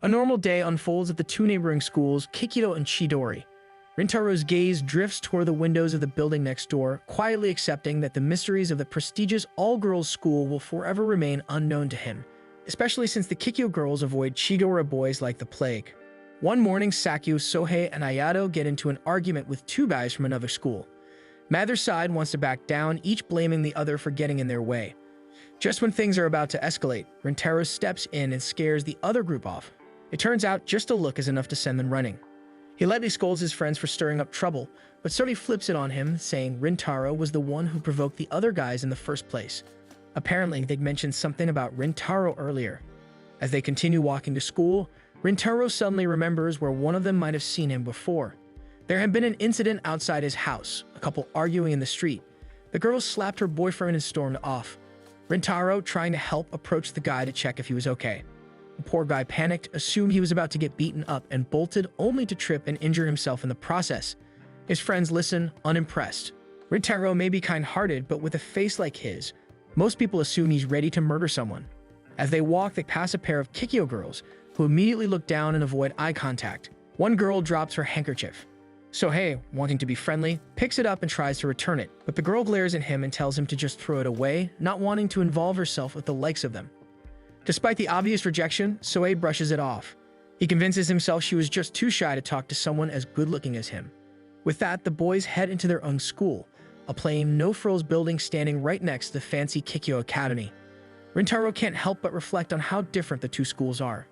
A normal day unfolds at the two neighboring schools, Kikito and Chidori. Rintaro's gaze drifts toward the windows of the building next door, quietly accepting that the mysteries of the prestigious all-girls school will forever remain unknown to him, especially since the Kikyo girls avoid Chidori boys like the plague. One morning, Sakyo, Sohei, and Ayato get into an argument with two guys from another school. Neither side wants to back down, each blaming the other for getting in their way. Just when things are about to escalate, Rintaro steps in and scares the other group off. It turns out just a look is enough to send them running. He lightly scolds his friends for stirring up trouble, but Suri flips it on him, saying Rintaro was the one who provoked the other guys in the first place. Apparently, they'd mentioned something about Rintaro earlier. As they continue walking to school, Rintaro suddenly remembers where one of them might have seen him before. There had been an incident outside his house, a couple arguing in the street. The girl slapped her boyfriend and stormed off. Rintaro, trying to help, approached the guy to check if he was okay. The poor guy panicked, assumed he was about to get beaten up, and bolted, only to trip and injure himself in the process. His friends listen, unimpressed. Rintaro may be kind-hearted, but with a face like his, most people assume he's ready to murder someone. As they walk, they pass a pair of Kikyo girls, who immediately look down and avoid eye contact. One girl drops her handkerchief. Sohei, wanting to be friendly, picks it up and tries to return it, but the girl glares at him and tells him to just throw it away, not wanting to involve herself with the likes of them. Despite the obvious rejection, Sohei brushes it off. He convinces himself she was just too shy to talk to someone as good-looking as him. With that, the boys head into their own school, a plain, no-frills building standing right next to the fancy Kikyo Academy. Rintaro can't help but reflect on how different the two schools are.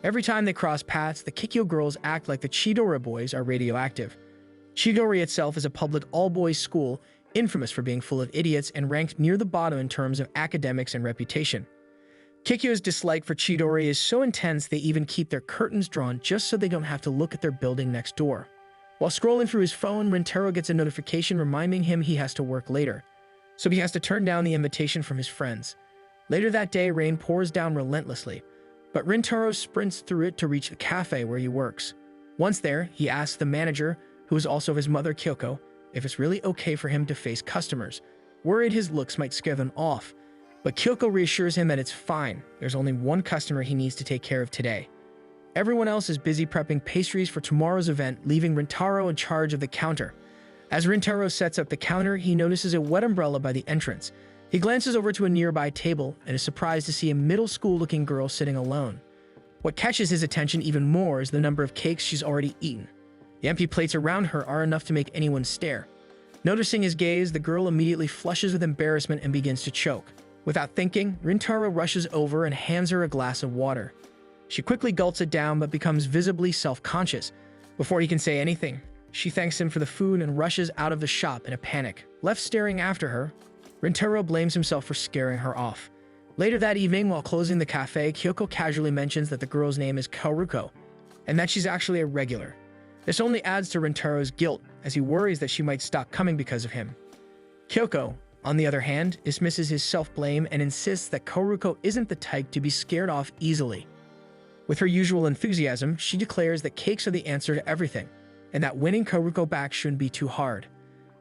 Every time they cross paths, the Kikyo girls act like the Chidori boys are radioactive. Chidori itself is a public all-boys school, infamous for being full of idiots and ranked near the bottom in terms of academics and reputation. Kikyo's dislike for Chidori is so intense they even keep their curtains drawn just so they don't have to look at their building next door. While scrolling through his phone, Rintaro gets a notification reminding him he has to work later, so he has to turn down the invitation from his friends. Later that day, rain pours down relentlessly, but Rintaro sprints through it to reach the cafe where he works. Once there, he asks the manager, who is also his mother Kyoko, if it's really okay for him to face customers, worried his looks might scare them off. But Kyoko reassures him that it's fine, there's only one customer he needs to take care of today. Everyone else is busy prepping pastries for tomorrow's event, leaving Rintaro in charge of the counter. As Rintaro sets up the counter, he notices a wet umbrella by the entrance. He glances over to a nearby table and is surprised to see a middle school-looking girl sitting alone. What catches his attention even more is the number of cakes she's already eaten. The empty plates around her are enough to make anyone stare. Noticing his gaze, the girl immediately flushes with embarrassment and begins to choke. Without thinking, Rintaro rushes over and hands her a glass of water. She quickly gulps it down but becomes visibly self-conscious. Before he can say anything, she thanks him for the food and rushes out of the shop in a panic. Left staring after her, Rintaro blames himself for scaring her off. Later that evening, while closing the cafe, Kyoko casually mentions that the girl's name is Kaoruko, and that she's actually a regular. This only adds to Rintaro's guilt, as he worries that she might stop coming because of him. Kyoko, on the other hand, dismisses his self-blame and insists that Kaoruko isn't the type to be scared off easily. With her usual enthusiasm, she declares that cakes are the answer to everything, and that winning Kaoruko back shouldn't be too hard.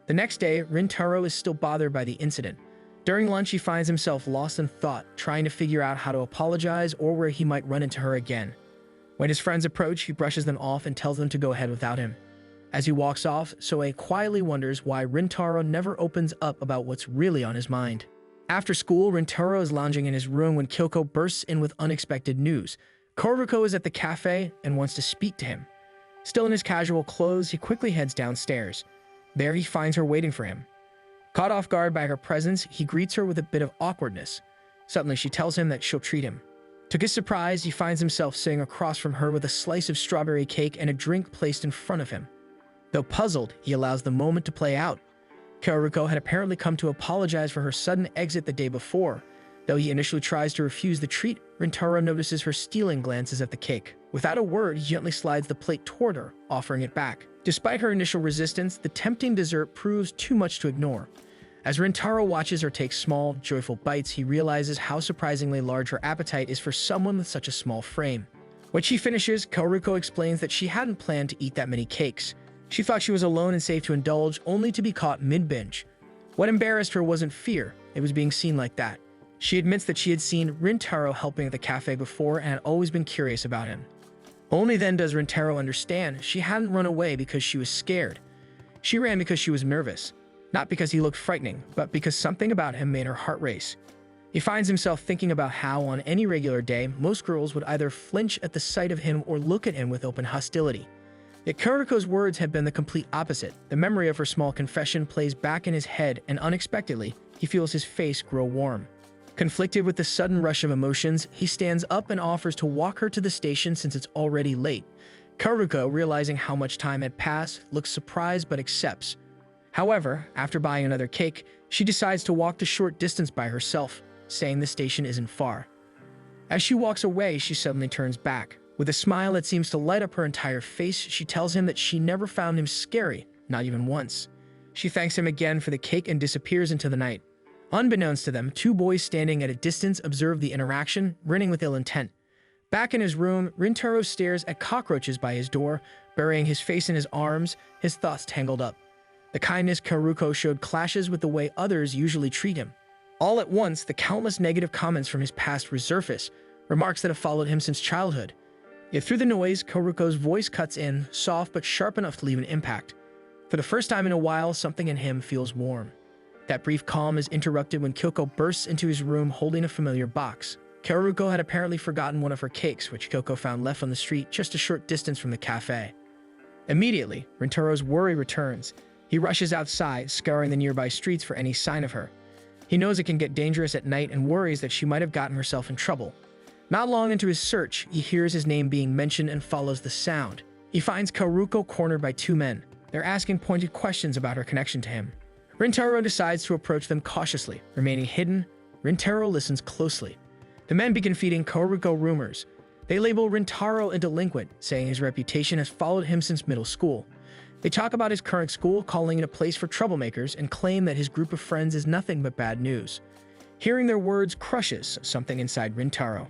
The next day, Rintaro is still bothered by the incident. During lunch, he finds himself lost in thought, trying to figure out how to apologize or where he might run into her again. When his friends approach, he brushes them off and tells them to go ahead without him. As he walks off, Sohei quietly wonders why Rintaro never opens up about what's really on his mind. After school, Rintaro is lounging in his room when Kyoko bursts in with unexpected news. Kaoruko is at the cafe and wants to speak to him. Still in his casual clothes, he quickly heads downstairs. There he finds her waiting for him. Caught off guard by her presence, he greets her with a bit of awkwardness. Suddenly, she tells him that she'll treat him. To his surprise, he finds himself sitting across from her with a slice of strawberry cake and a drink placed in front of him. Though puzzled, he allows the moment to play out. Kaoruko had apparently come to apologize for her sudden exit the day before. Though he initially tries to refuse the treat, Rintaro notices her stealing glances at the cake. Without a word, he gently slides the plate toward her, offering it back. Despite her initial resistance, the tempting dessert proves too much to ignore. As Rintaro watches her take small, joyful bites, he realizes how surprisingly large her appetite is for someone with such a small frame. When she finishes, Kaoruko explains that she hadn't planned to eat that many cakes. She thought she was alone and safe to indulge, only to be caught mid-binge. What embarrassed her wasn't fear, it was being seen like that. She admits that she had seen Rintaro helping at the cafe before and had always been curious about him. Only then does Rintaro understand she hadn't run away because she was scared. She ran because she was nervous, not because he looked frightening, but because something about him made her heart race. He finds himself thinking about how, on any regular day, most girls would either flinch at the sight of him or look at him with open hostility. Yet Karuko's words had been the complete opposite. The memory of her small confession plays back in his head, and unexpectedly, he feels his face grow warm. Conflicted with the sudden rush of emotions, he stands up and offers to walk her to the station since it's already late. Karuko, realizing how much time had passed, looks surprised but accepts. However, after buying another cake, she decides to walk the short distance by herself, saying the station isn't far. As she walks away, she suddenly turns back. With a smile that seems to light up her entire face, she tells him that she never found him scary, not even once. She thanks him again for the cake and disappears into the night. Unbeknownst to them, two boys standing at a distance observe the interaction, grinning with ill intent. Back in his room, Rintaro stares at cockroaches by his door, burying his face in his arms, his thoughts tangled up. The kindness Karuko showed clashes with the way others usually treat him. All at once, the countless negative comments from his past resurface, remarks that have followed him since childhood. Yet through the noise, Karuko's voice cuts in, soft but sharp enough to leave an impact. For the first time in a while, something in him feels warm. That brief calm is interrupted when Kyoko bursts into his room holding a familiar box. Karuko had apparently forgotten one of her cakes, which Kyoko found left on the street just a short distance from the cafe. Immediately, Rintaro's worry returns. He rushes outside, scouring the nearby streets for any sign of her. He knows it can get dangerous at night and worries that she might have gotten herself in trouble. Not long into his search, he hears his name being mentioned and follows the sound. He finds Karuko cornered by two men. They're asking pointed questions about her connection to him. Rintaro decides to approach them cautiously. Remaining hidden, Rintaro listens closely. The men begin feeding Karuko rumors. They label Rintaro a delinquent, saying his reputation has followed him since middle school. They talk about his current school, calling it a place for troublemakers, and claim that his group of friends is nothing but bad news. Hearing their words crushes something inside Rintaro.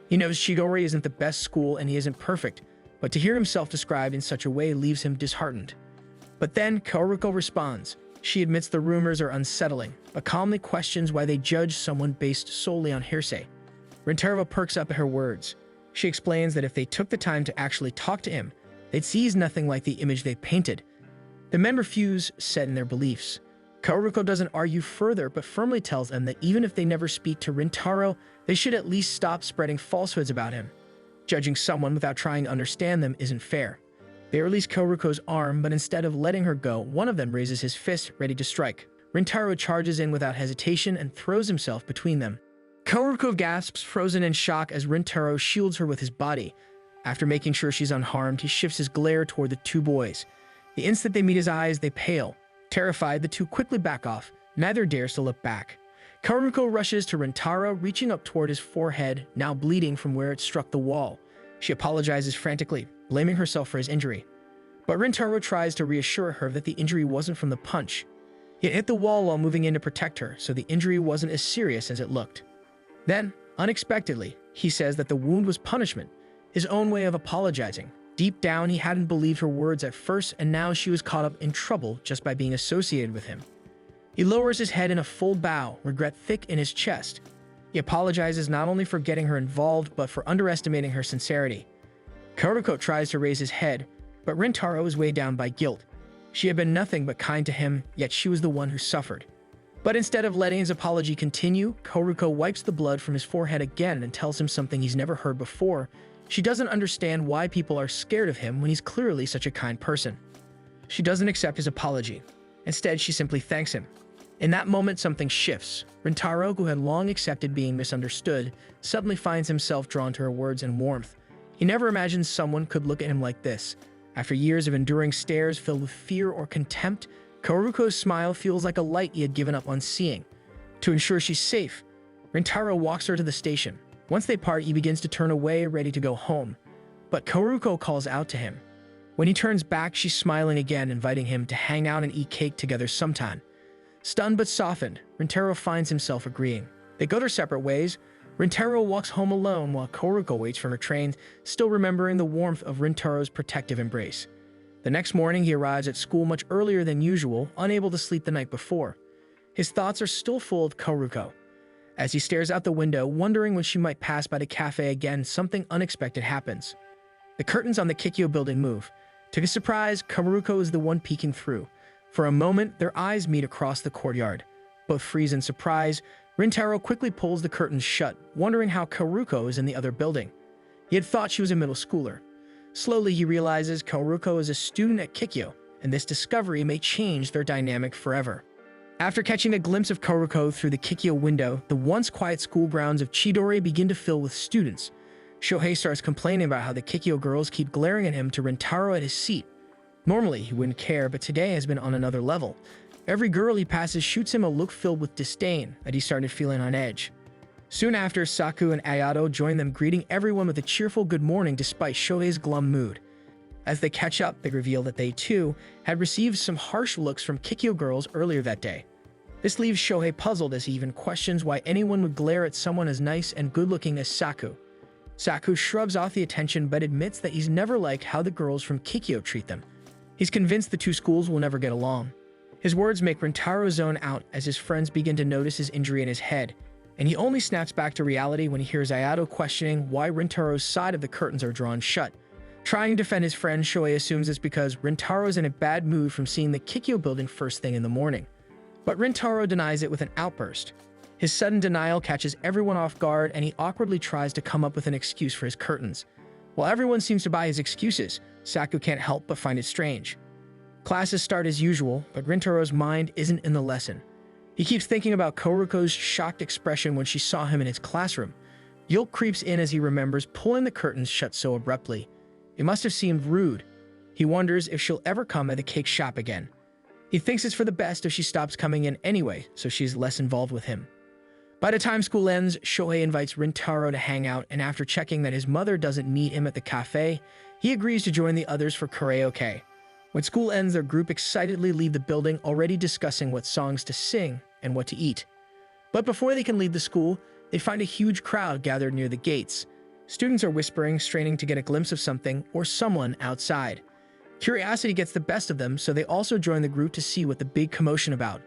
He knows Shigori isn't the best school and he isn't perfect, but to hear himself described in such a way leaves him disheartened. But then Karuko responds. She admits the rumors are unsettling, but calmly questions why they judge someone based solely on hearsay. Rintaro perks up at her words. She explains that if they took the time to actually talk to him, they'd see he's nothing like the image they painted. The men refuse, set in their beliefs. Karuko doesn't argue further, but firmly tells them that even if they never speak to Rintaro, they should at least stop spreading falsehoods about him. Judging someone without trying to understand them isn't fair. They release Karuko's arm, but instead of letting her go, one of them raises his fist, ready to strike. Rintaro charges in without hesitation and throws himself between them. Karuko gasps, frozen in shock, as Rintaro shields her with his body. After making sure she's unharmed, he shifts his glare toward the two boys. The instant they meet his eyes, they pale. Terrified, the two quickly back off. Neither dares to look back. Karuko rushes to Rintaro, reaching up toward his forehead, now bleeding from where it struck the wall. She apologizes frantically, blaming herself for his injury. But Rintaro tries to reassure her that the injury wasn't from the punch. He had hit the wall while moving in to protect her, so the injury wasn't as serious as it looked. Then, unexpectedly, he says that the wound was punishment, his own way of apologizing. Deep down, he hadn't believed her words at first, and now she was caught up in trouble just by being associated with him. He lowers his head in a full bow, regret thick in his chest. He apologizes not only for getting her involved, but for underestimating her sincerity. Karuko tries to raise his head, but Rintaro is weighed down by guilt. She had been nothing but kind to him, yet she was the one who suffered. But instead of letting his apology continue, Karuko wipes the blood from his forehead again and tells him something he's never heard before. She doesn't understand why people are scared of him when he's clearly such a kind person. She doesn't accept his apology. Instead, she simply thanks him. In that moment, something shifts. Rintaro, who had long accepted being misunderstood, suddenly finds himself drawn to her words and warmth. He never imagined someone could look at him like this. After years of enduring stares filled with fear or contempt, Karuko's smile feels like a light he had given up on seeing. To ensure she's safe, Rintaro walks her to the station. Once they part, he begins to turn away, ready to go home. But Karuko calls out to him. When he turns back, she's smiling again, inviting him to hang out and eat cake together sometime. Stunned but softened, Rintaro finds himself agreeing. They go their separate ways. Rintaro walks home alone while Karuko waits for her train, still remembering the warmth of Rintaro's protective embrace. The next morning, he arrives at school much earlier than usual, unable to sleep the night before. His thoughts are still full of Karuko. As he stares out the window, wondering when she might pass by the cafe again, something unexpected happens. The curtains on the Kikyo building move. To his surprise, Kaoruko is the one peeking through. For a moment, their eyes meet across the courtyard. Both freeze in surprise. Rintaro quickly pulls the curtains shut, wondering how Kaoruko is in the other building. He had thought she was a middle schooler. Slowly, he realizes Kaoruko is a student at Kikyo, and this discovery may change their dynamic forever. After catching a glimpse of Kaoruko through the Kikyo window, the once quiet school grounds of Chidori begin to fill with students. Shohei starts complaining about how the Kikyo girls keep glaring at him to Rintaro at his seat. Normally, he wouldn't care, but today has been on another level. Every girl he passes shoots him a look filled with disdain that he started feeling on edge. Soon after, Saku and Ayato join them, greeting everyone with a cheerful good morning despite Shohei's glum mood. As they catch up, they reveal that they, too, had received some harsh looks from Kikyo girls earlier that day. This leaves Shohei puzzled as he even questions why anyone would glare at someone as nice and good-looking as Saku. Saku shrugs off the attention but admits that he's never liked how the girls from Kikyo treat them. He's convinced the two schools will never get along. His words make Rintaro zone out as his friends begin to notice his injury in his head, and he only snaps back to reality when he hears Ayato questioning why Rintaro's side of the curtains are drawn shut. Trying to defend his friend, Shohei assumes it's because Rintaro is in a bad mood from seeing the Kikyo building first thing in the morning. But Rintaro denies it with an outburst. His sudden denial catches everyone off guard, and he awkwardly tries to come up with an excuse for his curtains. While everyone seems to buy his excuses, Saku can't help but find it strange. Classes start as usual, but Rintaro's mind isn't in the lesson. He keeps thinking about Kaoruko's shocked expression when she saw him in his classroom. Guilt creeps in as he remembers pulling the curtains shut so abruptly. It must have seemed rude. He wonders if she'll ever come at the cake shop again. He thinks it's for the best if she stops coming in anyway, so she's less involved with him. By the time school ends, Shohei invites Rintaro to hang out, and after checking that his mother doesn't meet him at the cafe, he agrees to join the others for karaoke. When school ends, their group excitedly leave the building, already discussing what songs to sing and what to eat. But before they can leave the school, they find a huge crowd gathered near the gates. Students are whispering, straining to get a glimpse of something or someone outside. Curiosity gets the best of them, so they also join the group to see what the big commotion about.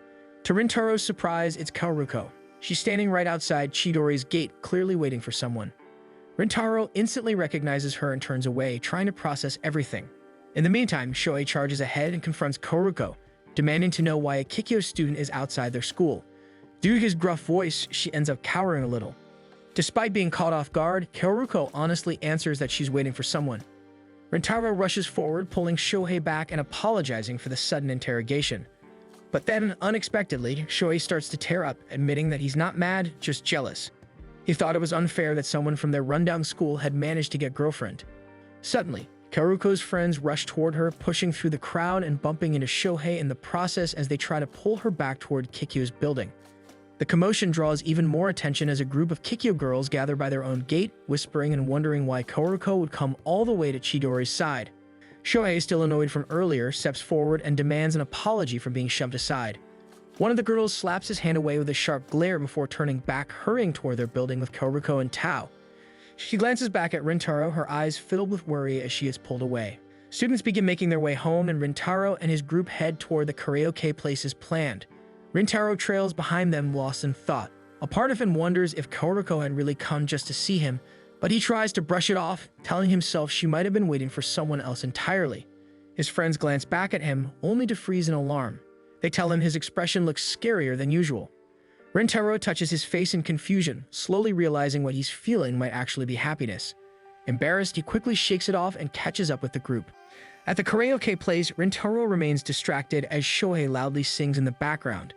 To Rintaro's surprise, it's Kaoruko. She's standing right outside Chidori's gate, clearly waiting for someone. Rintaro instantly recognizes her and turns away, trying to process everything. In the meantime, Shohei charges ahead and confronts Kaoruko, demanding to know why a Kikyo student is outside their school. Due to his gruff voice, she ends up cowering a little. Despite being caught off guard, Kaoruko honestly answers that she's waiting for someone. Rintaro rushes forward, pulling Shohei back and apologizing for the sudden interrogation. But then, unexpectedly, Shohei starts to tear up, admitting that he's not mad, just jealous. He thought it was unfair that someone from their rundown school had managed to get girlfriend. Suddenly, Kaoruko's friends rush toward her, pushing through the crowd and bumping into Shohei in the process as they try to pull her back toward Kikyo's building. The commotion draws even more attention as a group of Kikyo girls gather by their own gate, whispering and wondering why Kaoruko would come all the way to Chidori's side. Shohei, still annoyed from earlier, steps forward and demands an apology for being shoved aside. One of the girls slaps his hand away with a sharp glare before turning back, hurrying toward their building with Kaoruko and Tao. She glances back at Rintaro, her eyes filled with worry as she is pulled away. Students begin making their way home, and Rintaro and his group head toward the karaoke place as planned. Rintaro trails behind them, lost in thought. A part of him wonders if Kaoruko had really come just to see him, but he tries to brush it off, telling himself she might have been waiting for someone else entirely. His friends glance back at him, only to freeze in alarm. They tell him his expression looks scarier than usual. Rintaro touches his face in confusion, slowly realizing what he's feeling might actually be happiness. Embarrassed, he quickly shakes it off and catches up with the group. At the karaoke place, Rintaro remains distracted as Shohei loudly sings in the background.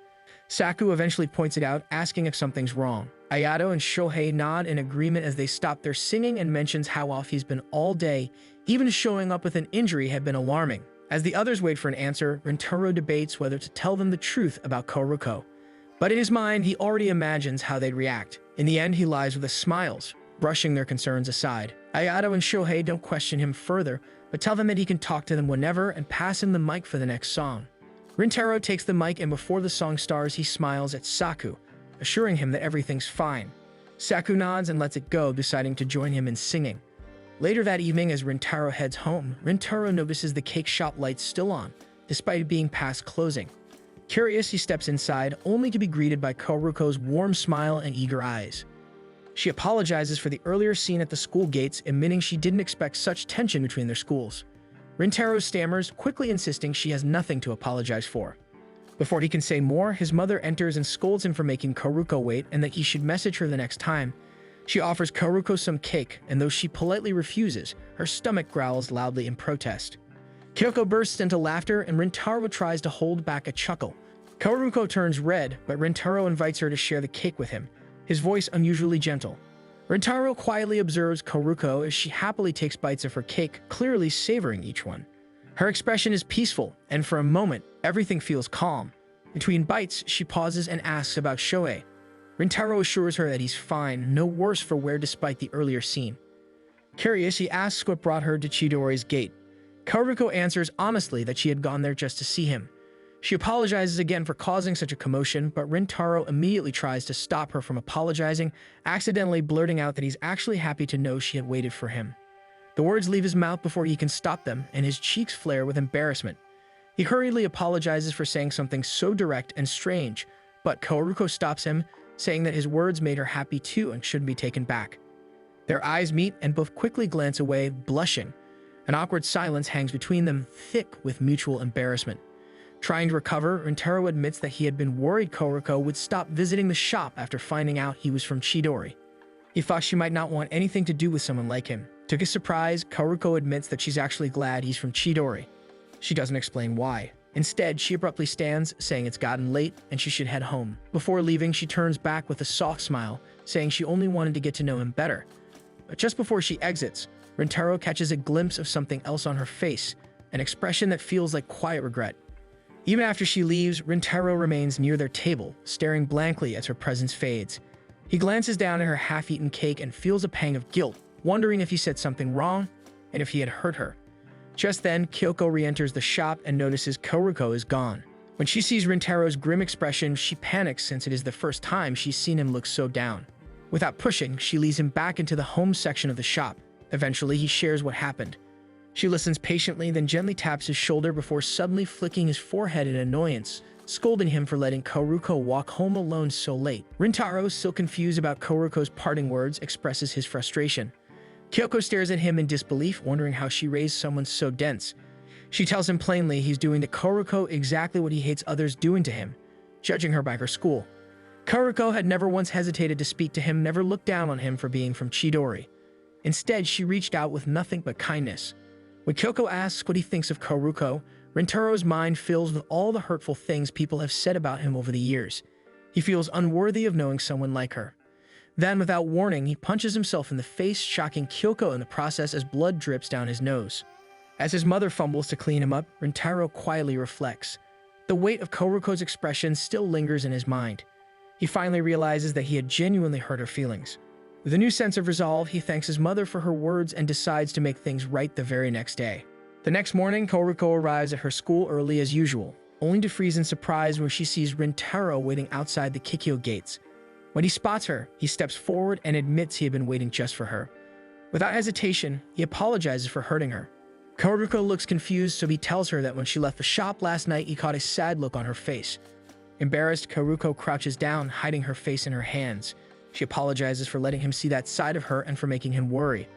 Saku eventually points it out, asking if something's wrong. Ayato and Shohei nod in agreement as they stop their singing and mentions how off he's been all day. Even showing up with an injury had been alarming. As the others wait for an answer, Rintaro debates whether to tell them the truth about Kaoruko. But in his mind, he already imagines how they'd react. In the end, he lies with a smiles, brushing their concerns aside. Ayato and Shohei don't question him further, but tell them that he can talk to them whenever and pass him the mic for the next song. Rintaro takes the mic, and before the song starts, he smiles at Saku, assuring him that everything's fine. Saku nods and lets it go, deciding to join him in singing. Later that evening, as Rintaro heads home, Rintaro notices the cake shop lights still on, despite it being past closing. Curious, he steps inside, only to be greeted by Kaoruko's warm smile and eager eyes. She apologizes for the earlier scene at the school gates, admitting she didn't expect such tension between their schools. Rintaro stammers, quickly insisting she has nothing to apologize for. Before he can say more, his mother enters and scolds him for making Karuko wait and that he should message her the next time. She offers Karuko some cake, and though she politely refuses, her stomach growls loudly in protest. Kyoko bursts into laughter and Rintaro tries to hold back a chuckle. Karuko turns red, but Rintaro invites her to share the cake with him, his voice unusually gentle. Rintaro quietly observes Karuko as she happily takes bites of her cake, clearly savoring each one. Her expression is peaceful, and for a moment, everything feels calm. Between bites, she pauses and asks about Shohei. Rintaro assures her that he's fine, no worse for wear despite the earlier scene. Curious, he asks what brought her to Chidori's gate. Karuko answers honestly that she had gone there just to see him. She apologizes again for causing such a commotion, but Rintaro immediately tries to stop her from apologizing, accidentally blurting out that he's actually happy to know she had waited for him. The words leave his mouth before he can stop them, and his cheeks flare with embarrassment. He hurriedly apologizes for saying something so direct and strange, but Karuko stops him, saying that his words made her happy too and shouldn't be taken back. Their eyes meet and both quickly glance away, blushing. An awkward silence hangs between them, thick with mutual embarrassment. Trying to recover, Rintaro admits that he had been worried Karuko would stop visiting the shop after finding out he was from Chidori. He thought she might not want anything to do with someone like him. To his surprise, Karuko admits that she's actually glad he's from Chidori. She doesn't explain why. Instead, she abruptly stands, saying it's gotten late and she should head home. Before leaving, she turns back with a soft smile, saying she only wanted to get to know him better. But just before she exits, Rintaro catches a glimpse of something else on her face, an expression that feels like quiet regret. Even after she leaves, Rintaro remains near their table, staring blankly as her presence fades. He glances down at her half-eaten cake and feels a pang of guilt, wondering if he said something wrong and if he had hurt her. Just then, Kyoko re-enters the shop and notices Karuko is gone. When she sees Rintaro's grim expression, she panics since it is the first time she's seen him look so down. Without pushing, she leads him back into the home section of the shop. Eventually, he shares what happened. She listens patiently, then gently taps his shoulder before suddenly flicking his forehead in annoyance, scolding him for letting Karuko walk home alone so late. Rintaro, still confused about Karuko's parting words, expresses his frustration. Kyoko stares at him in disbelief, wondering how she raised someone so dense. She tells him plainly he's doing to Karuko exactly what he hates others doing to him, judging her by her school. Karuko had never once hesitated to speak to him, never looked down on him for being from Chidori. Instead, she reached out with nothing but kindness. When Kyoko asks what he thinks of Karuko, Rintaro's mind fills with all the hurtful things people have said about him over the years. He feels unworthy of knowing someone like her. Then, without warning, he punches himself in the face, shocking Kyoko in the process as blood drips down his nose. As his mother fumbles to clean him up, Rintaro quietly reflects. The weight of Karuko's expression still lingers in his mind. He finally realizes that he had genuinely hurt her feelings. With a new sense of resolve, he thanks his mother for her words and decides to make things right the very next day. The next morning, Karuko arrives at her school early as usual, only to freeze in surprise when she sees Rintaro waiting outside the Kikyo gates. When he spots her, he steps forward and admits he had been waiting just for her. Without hesitation, he apologizes for hurting her. Karuko looks confused, so he tells her that when she left the shop last night, he caught a sad look on her face. Embarrassed, Karuko crouches down, hiding her face in her hands. She apologizes for letting him see that side of her and for making him worry.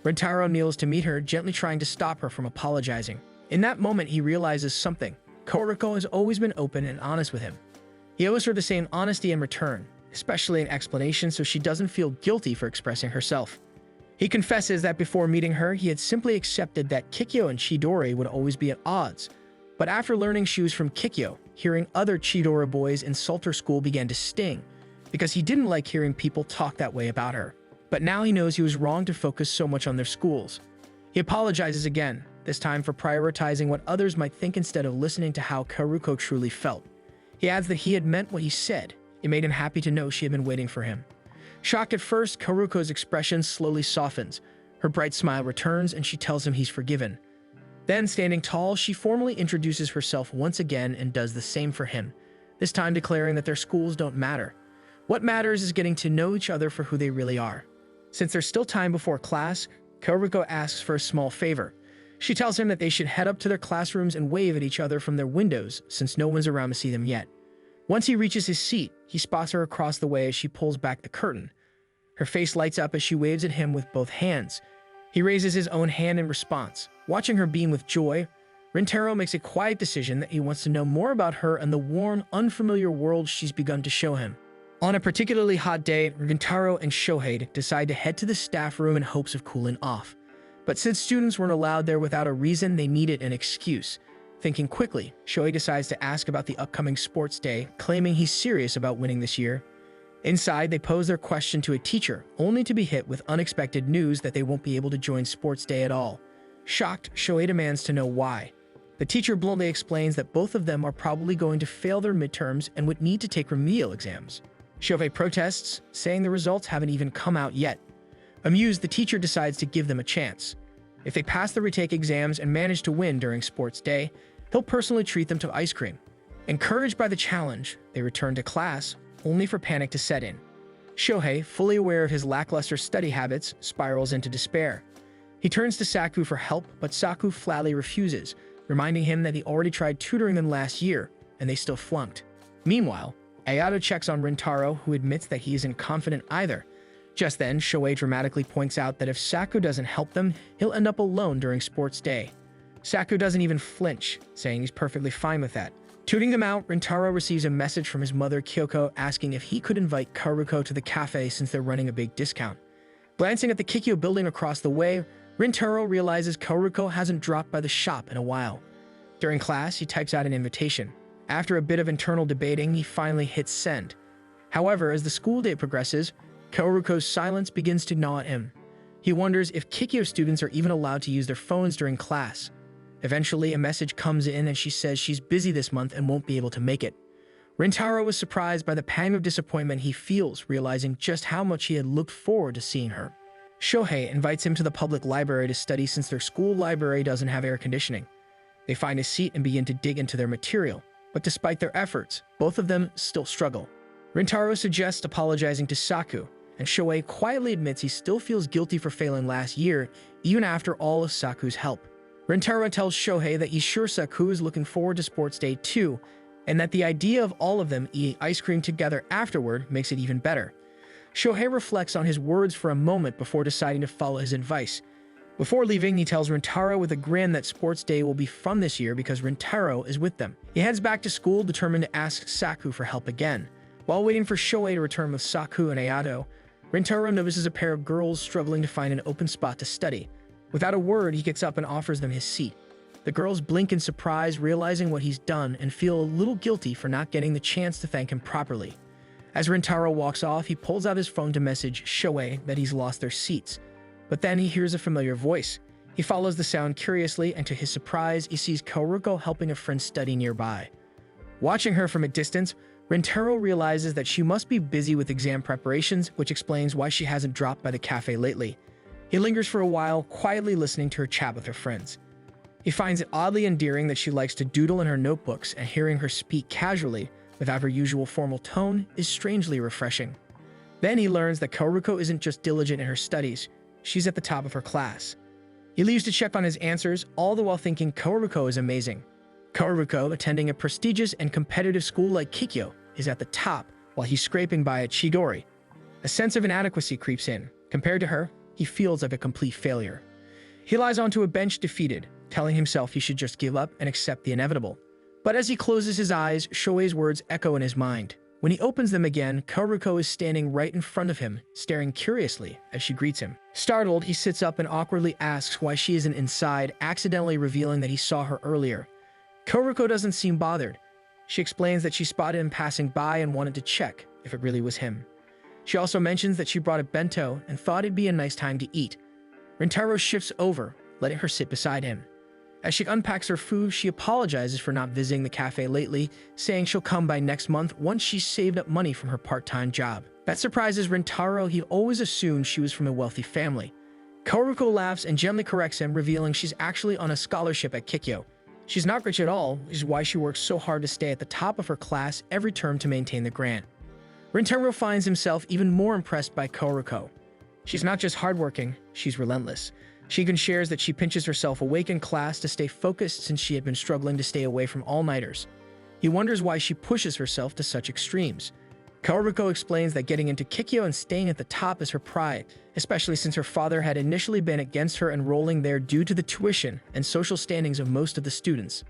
Rintaro kneels to meet her, gently trying to stop her from apologizing. In that moment, he realizes something. Karuko has always been open and honest with him. He owes her the same honesty in return, especially in explanation, so she doesn't feel guilty for expressing herself. He confesses that before meeting her, he had simply accepted that Kikyo and Chidori would always be at odds. But after learning she was from Kikyo, hearing other Chidori boys insult her school began to sting, because he didn't like hearing people talk that way about her. But now he knows he was wrong to focus so much on their schools. He apologizes again, this time for prioritizing what others might think instead of listening to how Karuko truly felt. He adds that he had meant what he said. It made him happy to know she had been waiting for him. Shocked at first, Karuko's expression slowly softens. Her bright smile returns and she tells him he's forgiven. Then, standing tall, she formally introduces herself once again and does the same for him, this time declaring that their schools don't matter. What matters is getting to know each other for who they really are. Since there's still time before class, Karuko asks for a small favor. She tells him that they should head up to their classrooms and wave at each other from their windows since no one's around to see them yet. Once he reaches his seat, he spots her across the way as she pulls back the curtain. Her face lights up as she waves at him with both hands. He raises his own hand in response. Watching her beam with joy, Rintaro makes a quiet decision that he wants to know more about her and the warm, unfamiliar world she's begun to show him. On a particularly hot day, Rintaro and Shohei decide to head to the staff room in hopes of cooling off. But since students weren't allowed there without a reason, they needed an excuse. Thinking quickly, Shohei decides to ask about the upcoming sports day, claiming he's serious about winning this year. Inside, they pose their question to a teacher, only to be hit with unexpected news that they won't be able to join sports day at all. Shocked, Shohei demands to know why. The teacher bluntly explains that both of them are probably going to fail their midterms and would need to take remedial exams. Shohei protests, saying the results haven't even come out yet. Amused, the teacher decides to give them a chance. If they pass the retake exams and manage to win during sports day, he'll personally treat them to ice cream. Encouraged by the challenge, they return to class, only for panic to set in. Shohei, fully aware of his lackluster study habits, spirals into despair. He turns to Saku for help, but Saku flatly refuses, reminding him that he already tried tutoring them last year, and they still flunked. Meanwhile, Ayato checks on Rintaro, who admits that he isn't confident either. Just then, Shohei dramatically points out that if Saku doesn't help them, he'll end up alone during sports day. Saku doesn't even flinch, saying he's perfectly fine with that. Tooting them out, Rintaro receives a message from his mother Kyoko asking if he could invite Karuko to the cafe since they're running a big discount. Glancing at the Kikyo building across the way, Rintaro realizes Karuko hasn't dropped by the shop in a while. During class, he types out an invitation. After a bit of internal debating, he finally hits send. However, as the school day progresses, Karuko's silence begins to gnaw at him. He wonders if Kikyo students are even allowed to use their phones during class. Eventually, a message comes in and she says she's busy this month and won't be able to make it. Rintaro was surprised by the pang of disappointment he feels, realizing just how much he had looked forward to seeing her. Shohei invites him to the public library to study since their school library doesn't have air conditioning. They find a seat and begin to dig into their material, but despite their efforts, both of them still struggle. Rintaro suggests apologizing to Saku, and Shohei quietly admits he still feels guilty for failing last year, even after all of Saku's help. Rintaro tells Shohei that he's sure Saku is looking forward to sports day too, and that the idea of all of them eating ice cream together afterward makes it even better. Shohei reflects on his words for a moment before deciding to follow his advice. Before leaving, he tells Rintaro with a grin that sports day will be fun this year because Rintaro is with them. He heads back to school, determined to ask Saku for help again. While waiting for Shohei to return with Saku and Ayato, Rintaro notices a pair of girls struggling to find an open spot to study. Without a word, he gets up and offers them his seat. The girls blink in surprise, realizing what he's done, and feel a little guilty for not getting the chance to thank him properly. As Rintaro walks off, he pulls out his phone to message Shohei that he's lost their seats. But then he hears a familiar voice. He follows the sound curiously, and to his surprise, he sees Karuko helping a friend study nearby. Watching her from a distance, Rintaro realizes that she must be busy with exam preparations, which explains why she hasn't dropped by the cafe lately. He lingers for a while, quietly listening to her chat with her friends. He finds it oddly endearing that she likes to doodle in her notebooks, and hearing her speak casually, without her usual formal tone, is strangely refreshing. Then he learns that Karuko isn't just diligent in her studies, she's at the top of her class. He leaves to check on his answers, all the while thinking Karuko is amazing. Karuko, attending a prestigious and competitive school like Kikyo, is at the top, while he's scraping by at Chidori. A sense of inadequacy creeps in. Compared to her, he feels like a complete failure. He lies onto a bench defeated, telling himself he should just give up and accept the inevitable. But as he closes his eyes, Shoei's words echo in his mind. When he opens them again, Karuko is standing right in front of him, staring curiously as she greets him. Startled, he sits up and awkwardly asks why she isn't inside, accidentally revealing that he saw her earlier. Karuko doesn't seem bothered. She explains that she spotted him passing by and wanted to check if it really was him. She also mentions that she brought a bento and thought it'd be a nice time to eat. Rintaro shifts over, letting her sit beside him. As she unpacks her food, she apologizes for not visiting the cafe lately, saying she'll come by next month once she's saved up money from her part-time job. That surprises Rintaro. He always assumed she was from a wealthy family. Karuko laughs and gently corrects him, revealing she's actually on a scholarship at Kikyo. She's not rich at all, which is why she works so hard to stay at the top of her class every term to maintain the grant. Rintaro finds himself even more impressed by Karuko. She's not just hardworking, she's relentless. She even shares that she pinches herself awake in class to stay focused since she had been struggling to stay away from all-nighters. He wonders why she pushes herself to such extremes. Kaoruko explains that getting into Kikyo and staying at the top is her pride, especially since her father had initially been against her enrolling there due to the tuition and social standings of most of the students.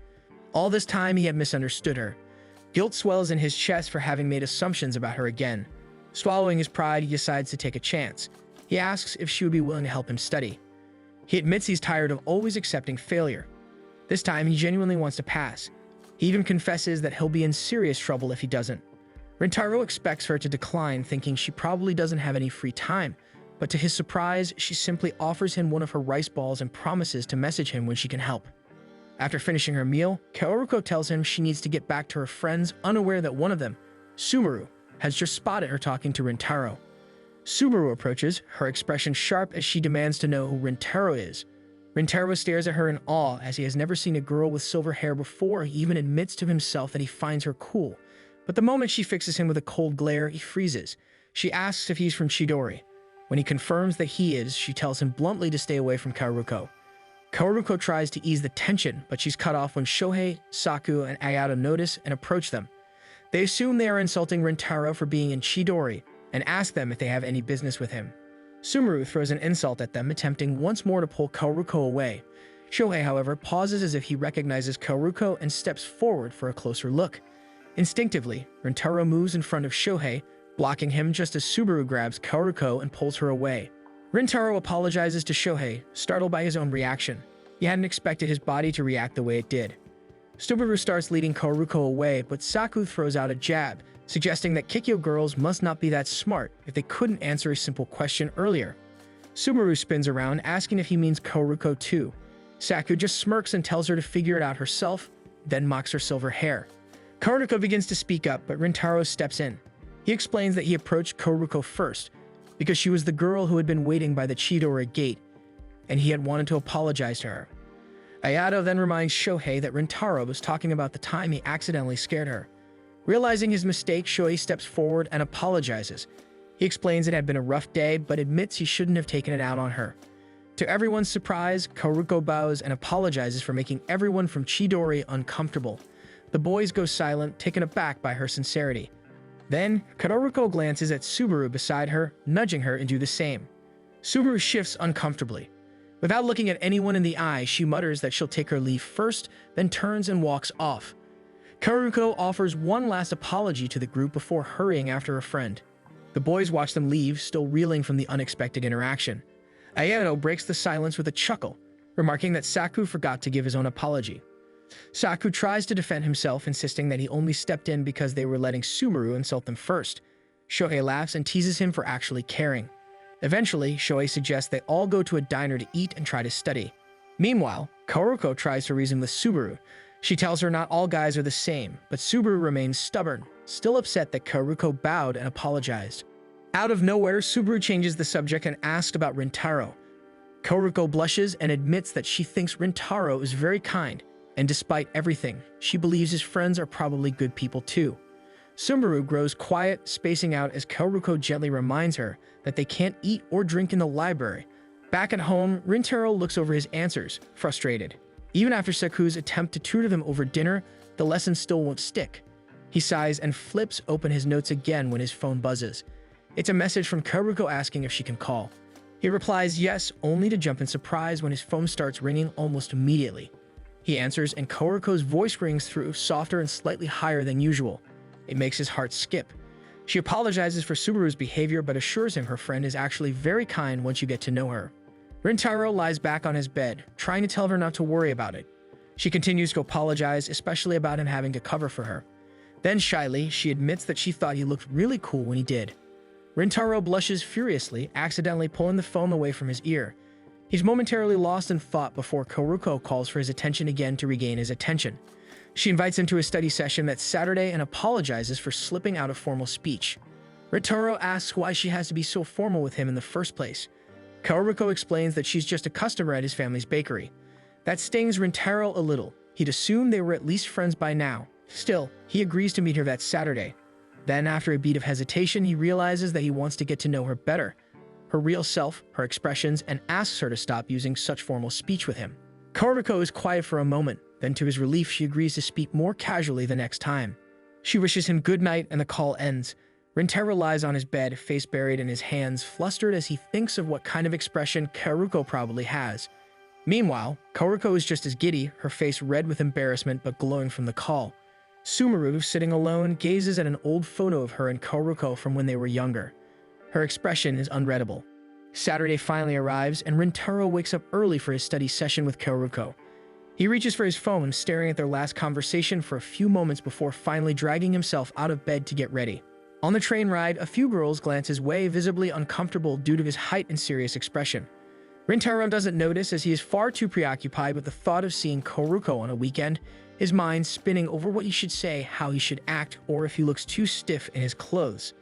All this time he had misunderstood her. Guilt swells in his chest for having made assumptions about her again. Swallowing his pride, he decides to take a chance. He asks if she would be willing to help him study. He admits he's tired of always accepting failure. This time he genuinely wants to pass. He even confesses that he'll be in serious trouble if he doesn't. Rintaro expects her to decline, thinking she probably doesn't have any free time, but to his surprise, she simply offers him one of her rice balls and promises to message him when she can help. After finishing her meal, Kaoruko tells him she needs to get back to her friends, unaware that one of them, Subaru, has just spotted her talking to Rintaro. Subaru approaches, her expression sharp as she demands to know who Rintaro is. Rintaro stares at her in awe as he has never seen a girl with silver hair before. He even admits to himself that he finds her cool. But the moment she fixes him with a cold glare, he freezes. She asks if he's from Chidori. When he confirms that he is, she tells him bluntly to stay away from Kaoruko. Kaoruko tries to ease the tension, but she's cut off when Shohei, Saku, and Ayato notice and approach them. They assume they are insulting Rintaro for being in Chidori and ask them if they have any business with him. Sumaru throws an insult at them, attempting once more to pull Kaoruko away. Shohei, however, pauses as if he recognizes Kaoruko and steps forward for a closer look. Instinctively, Rintaro moves in front of Shohei, blocking him just as Subaru grabs Kaoruko and pulls her away. Rintaro apologizes to Shohei, startled by his own reaction. He hadn't expected his body to react the way it did. Subaru starts leading Kaoruko away, but Saku throws out a jab, suggesting that Kikyo girls must not be that smart if they couldn't answer a simple question earlier. Subaru spins around, asking if he means Kaoruko too. Saku just smirks and tells her to figure it out herself, then mocks her silver hair. Kaoruko begins to speak up, but Rintaro steps in. He explains that he approached Kaoruko first, because she was the girl who had been waiting by the Chidori gate, and he had wanted to apologize to her. Ayato then reminds Shohei that Rintaro was talking about the time he accidentally scared her. Realizing his mistake, Shohei steps forward and apologizes. He explains it had been a rough day, but admits he shouldn't have taken it out on her. To everyone's surprise, Kaoruko bows and apologizes for making everyone from Chidori uncomfortable. The boys go silent, taken aback by her sincerity. Then, Kaoruko glances at Subaru beside her, nudging her to do the same. Subaru shifts uncomfortably. Without looking at anyone in the eye, she mutters that she'll take her leave first, then turns and walks off. Kaoruko offers one last apology to the group before hurrying after a friend. The boys watch them leave, still reeling from the unexpected interaction. Ayato breaks the silence with a chuckle, remarking that Saku forgot to give his own apology. Saku tries to defend himself, insisting that he only stepped in because they were letting Subaru insult them first. Shohei laughs and teases him for actually caring. Eventually, Shohei suggests they all go to a diner to eat and try to study. Meanwhile, Kaoruko tries to reason with Subaru. She tells her not all guys are the same, but Subaru remains stubborn, still upset that Kaoruko bowed and apologized. Out of nowhere, Subaru changes the subject and asks about Rintaro. Kaoruko blushes and admits that she thinks Rintaro is very kind, and despite everything, she believes his friends are probably good people too. Subaru grows quiet, spacing out as Kaoruko gently reminds her that they can't eat or drink in the library. Back at home, Rintaro looks over his answers, frustrated. Even after Saku's attempt to tutor them over dinner, the lesson still won't stick. He sighs and flips open his notes again when his phone buzzes. It's a message from Kaoruko asking if she can call. He replies yes, only to jump in surprise when his phone starts ringing almost immediately. He answers and Kaoruko's voice rings through, softer and slightly higher than usual. It makes his heart skip. She apologizes for Subaru's behavior but assures him her friend is actually very kind once you get to know her. Rintaro lies back on his bed, trying to tell her not to worry about it. She continues to apologize, especially about him having to cover for her. Then shyly, she admits that she thought he looked really cool when he did. Rintaro blushes furiously, accidentally pulling the phone away from his ear. He's momentarily lost in thought before Kaoruko calls for his attention again to regain his attention. She invites him to a study session that Saturday and apologizes for slipping out of formal speech. Rintaro asks why she has to be so formal with him in the first place. Kaoruko explains that she's just a customer at his family's bakery. That stings Rintaro a little. He'd assumed they were at least friends by now. Still, he agrees to meet her that Saturday. Then, after a beat of hesitation, he realizes that he wants to get to know her better, her real self, her expressions, and asks her to stop using such formal speech with him. Kaoruko is quiet for a moment, then to his relief she agrees to speak more casually the next time. She wishes him good night and the call ends. Rintaro lies on his bed, face buried in his hands, flustered as he thinks of what kind of expression Karuko probably has. Meanwhile, Karuko is just as giddy, her face red with embarrassment but glowing from the call. Sumeru, sitting alone, gazes at an old photo of her and Karuko from when they were younger. Her expression is unreadable. Saturday finally arrives, and Rintaro wakes up early for his study session with Karuko. He reaches for his phone, staring at their last conversation for a few moments before finally dragging himself out of bed to get ready. On the train ride, a few girls glance his way, visibly uncomfortable due to his height and serious expression. Rintaro doesn't notice, as he is far too preoccupied with the thought of seeing Karuko on a weekend, his mind spinning over what he should say, how he should act, or if he looks too stiff in his clothes.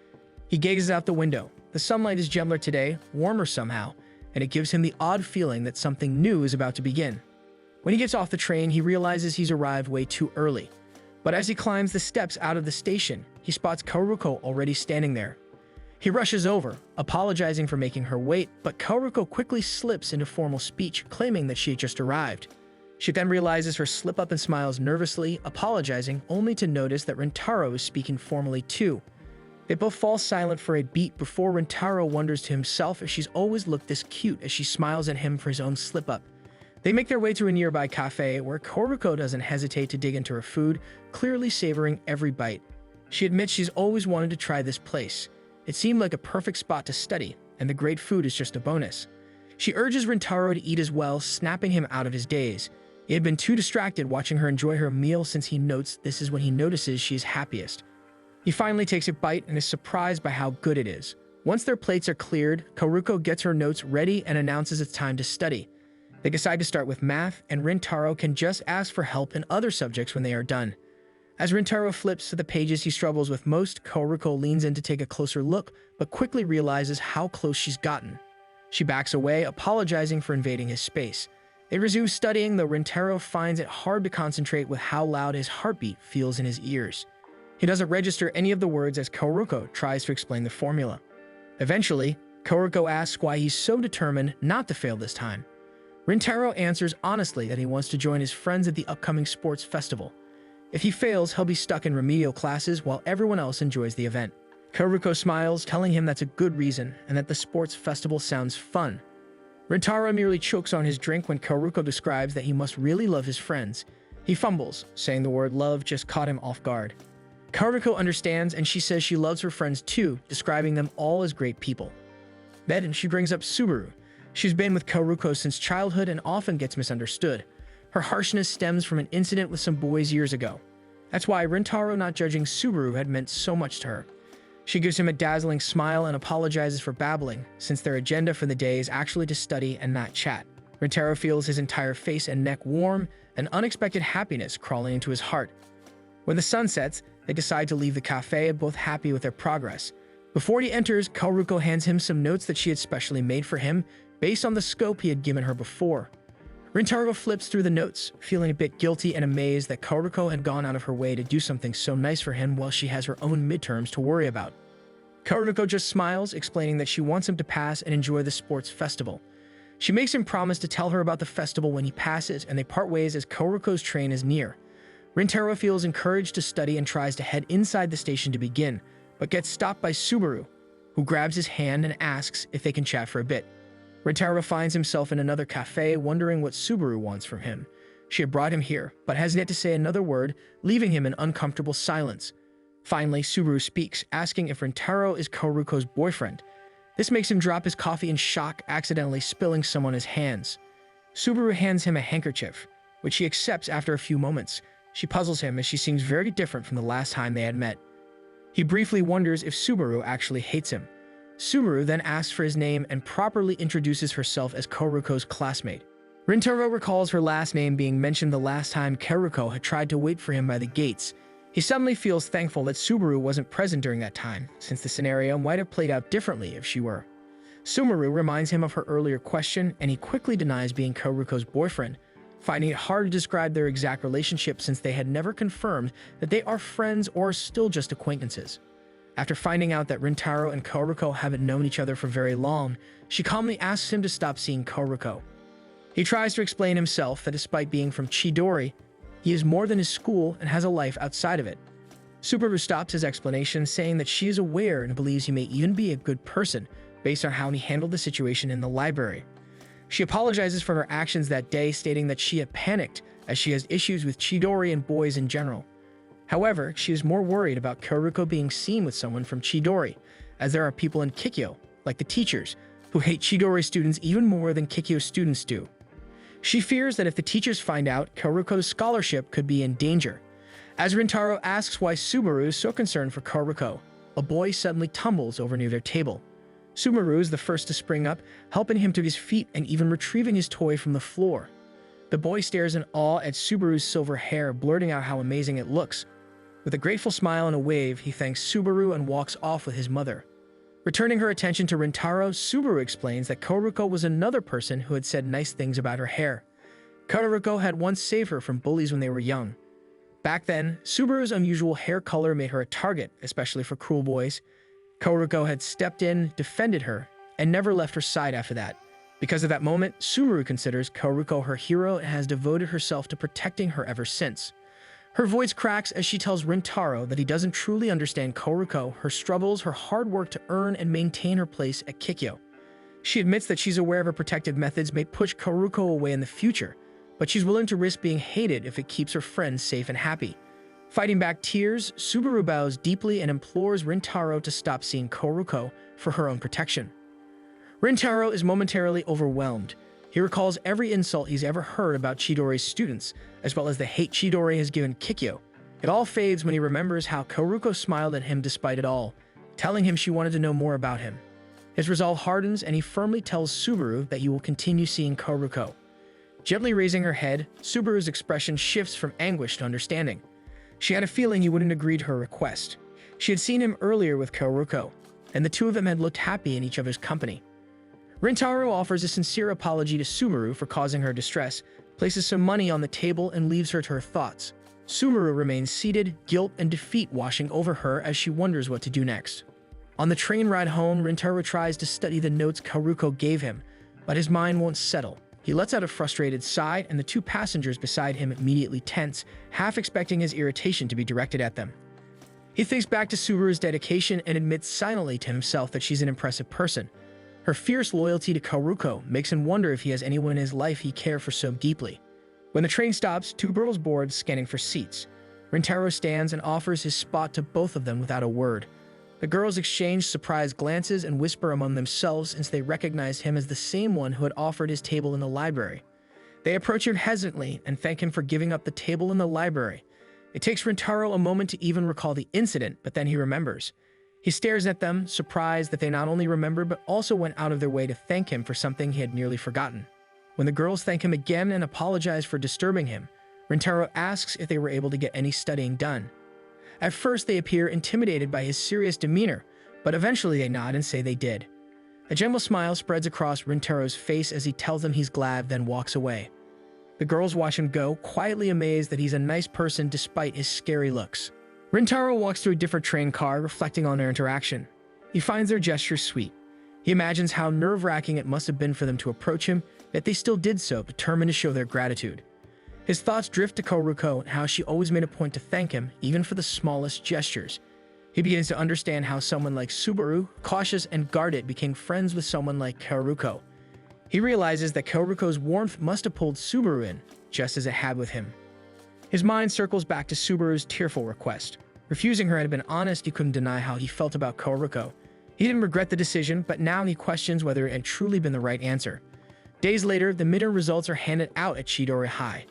He gazes out the window. The sunlight is gentler today, warmer somehow, and it gives him the odd feeling that something new is about to begin. When he gets off the train, he realizes he's arrived way too early. But as he climbs the steps out of the station, he spots Karuko already standing there. He rushes over, apologizing for making her wait, but Karuko quickly slips into formal speech, claiming that she had just arrived. She then realizes her slip-up and smiles nervously, apologizing, only to notice that Rintaro is speaking formally too. They both fall silent for a beat before Rintaro wonders to himself if she's always looked this cute as she smiles at him for his own slip-up. They make their way to a nearby cafe where Karuko doesn't hesitate to dig into her food, clearly savoring every bite. She admits she's always wanted to try this place. It seemed like a perfect spot to study, and the great food is just a bonus. She urges Rintaro to eat as well, snapping him out of his daze. He had been too distracted watching her enjoy her meal since he notes this is when he notices she is happiest. He finally takes a bite and is surprised by how good it is. Once their plates are cleared, Karuko gets her notes ready and announces it's time to study. They decide to start with math, and Rintaro can just ask for help in other subjects when they are done. As Rintaro flips to the pages he struggles with most, Karuko leans in to take a closer look, but quickly realizes how close she's gotten. She backs away, apologizing for invading his space. They resume studying, though Rintaro finds it hard to concentrate with how loud his heartbeat feels in his ears. He doesn't register any of the words as Karuko tries to explain the formula. Eventually, Karuko asks why he's so determined not to fail this time. Rintaro answers honestly that he wants to join his friends at the upcoming sports festival. If he fails, he'll be stuck in remedial classes while everyone else enjoys the event. Karuko smiles, telling him that's a good reason and that the sports festival sounds fun. Rintaro merely chokes on his drink when Karuko describes that he must really love his friends. He fumbles, saying the word love just caught him off guard. Karuko understands, and she says she loves her friends too, describing them all as great people. Then she brings up Subaru. She's been with Karuko since childhood and often gets misunderstood. Her harshness stems from an incident with some boys years ago. That's why Rintaro not judging Subaru had meant so much to her. She gives him a dazzling smile and apologizes for babbling, since their agenda for the day is actually to study and not chat. Rintaro feels his entire face and neck warm, an unexpected happiness crawling into his heart. When the sun sets, they decide to leave the cafe, both happy with their progress. Before he enters, Karuko hands him some notes that she had specially made for him, based on the scope he had given her before. Rintaro flips through the notes, feeling a bit guilty and amazed that Karuko had gone out of her way to do something so nice for him while she has her own midterms to worry about. Karuko just smiles, explaining that she wants him to pass and enjoy the sports festival. She makes him promise to tell her about the festival when he passes, and they part ways as Karuko's train is near. Rintaro feels encouraged to study and tries to head inside the station to begin, but gets stopped by Subaru, who grabs his hand and asks if they can chat for a bit. Rintaro finds himself in another cafe, wondering what Subaru wants from him. She had brought him here, but has yet to say another word, leaving him in uncomfortable silence. Finally, Subaru speaks, asking if Rintaro is Karuko's boyfriend. This makes him drop his coffee in shock, accidentally spilling some on his hands. Subaru hands him a handkerchief, which he accepts after a few moments. She puzzles him as she seems very different from the last time they had met. He briefly wonders if Subaru actually hates him. Subaru then asks for his name and properly introduces herself as Karuko's classmate. Rintaro recalls her last name being mentioned the last time Karuko had tried to wait for him by the gates. He suddenly feels thankful that Subaru wasn't present during that time, since the scenario might have played out differently if she were. Subaru reminds him of her earlier question, and he quickly denies being Karuko's boyfriend, finding it hard to describe their exact relationship since they had never confirmed that they are friends or still just acquaintances. After finding out that Rintaro and Karuko haven't known each other for very long, she calmly asks him to stop seeing Karuko. He tries to explain himself that despite being from Chidori, he is more than his school and has a life outside of it. Subaru stops his explanation, saying that she is aware and believes he may even be a good person based on how he handled the situation in the library. She apologizes for her actions that day, stating that she had panicked as she has issues with Chidori and boys in general. However, she is more worried about Karuko being seen with someone from Chidori, as there are people in Kikyo, like the teachers, who hate Chidori students even more than Kikyo students do. She fears that if the teachers find out, Karuko's scholarship could be in danger. As Rintaro asks why Subaru is so concerned for Karuko, a boy suddenly tumbles over near their table. Subaru is the first to spring up, helping him to his feet and even retrieving his toy from the floor. The boy stares in awe at Subaru's silver hair, blurting out how amazing it looks. With a grateful smile and a wave, he thanks Subaru and walks off with his mother. Returning her attention to Rintaro, Subaru explains that Karuko was another person who had said nice things about her hair. Karuko had once saved her from bullies when they were young. Back then, Subaru's unusual hair color made her a target, especially for cruel boys. Karuko had stepped in, defended her, and never left her side after that. Because of that moment, Subaru considers Karuko her hero and has devoted herself to protecting her ever since. Her voice cracks as she tells Rintaro that he doesn't truly understand Karuko, her struggles, her hard work to earn and maintain her place at Kikyo. She admits that she's aware of her protective methods may push Karuko away in the future, but she's willing to risk being hated if it keeps her friends safe and happy. Fighting back tears, Subaru bows deeply and implores Rintaro to stop seeing Karuko for her own protection. Rintaro is momentarily overwhelmed. He recalls every insult he's ever heard about Chidori's students, as well as the hate Chidori has given Kikyo. It all fades when he remembers how Karuko smiled at him despite it all, telling him she wanted to know more about him. His resolve hardens and he firmly tells Subaru that he will continue seeing Karuko. Gently raising her head, Subaru's expression shifts from anguish to understanding. She had a feeling he wouldn't agree to her request. She had seen him earlier with Karuko, and the two of them had looked happy in each other's company. Rintaro offers a sincere apology to Subaru for causing her distress, places some money on the table, and leaves her to her thoughts. Subaru remains seated, guilt and defeat washing over her as she wonders what to do next. On the train ride home, Rintaro tries to study the notes Karuko gave him, but his mind won't settle. He lets out a frustrated sigh, and the two passengers beside him immediately tense, half expecting his irritation to be directed at them. He thinks back to Subaru's dedication and admits silently to himself that she's an impressive person. Her fierce loyalty to Karuko makes him wonder if he has anyone in his life he cares for so deeply. When the train stops, two girls board, scanning for seats. Rintaro stands and offers his spot to both of them without a word. The girls exchange surprised glances and whisper among themselves since they recognize him as the same one who had offered his table in the library. They approach him hesitantly and thank him for giving up the table in the library. It takes Rintaro a moment to even recall the incident, but then he remembers. He stares at them, surprised that they not only remembered but also went out of their way to thank him for something he had nearly forgotten. When the girls thank him again and apologize for disturbing him, Rintaro asks if they were able to get any studying done. At first, they appear intimidated by his serious demeanor, but eventually they nod and say they did. A gentle smile spreads across Rintaro's face as he tells them he's glad, then walks away. The girls watch him go, quietly amazed that he's a nice person despite his scary looks. Rintaro walks through a different train car, reflecting on their interaction. He finds their gestures sweet. He imagines how nerve-wracking it must have been for them to approach him, yet they still did so, determined to show their gratitude. His thoughts drift to Karuko and how she always made a point to thank him, even for the smallest gestures. He begins to understand how someone like Subaru, cautious and guarded, became friends with someone like Karuko. He realizes that Karuko's warmth must have pulled Subaru in, just as it had with him. His mind circles back to Subaru's tearful request. Refusing her had been honest, he couldn't deny how he felt about Karuko. He didn't regret the decision, but now he questions whether it had truly been the right answer. Days later, the midterm results are handed out at Chidori High.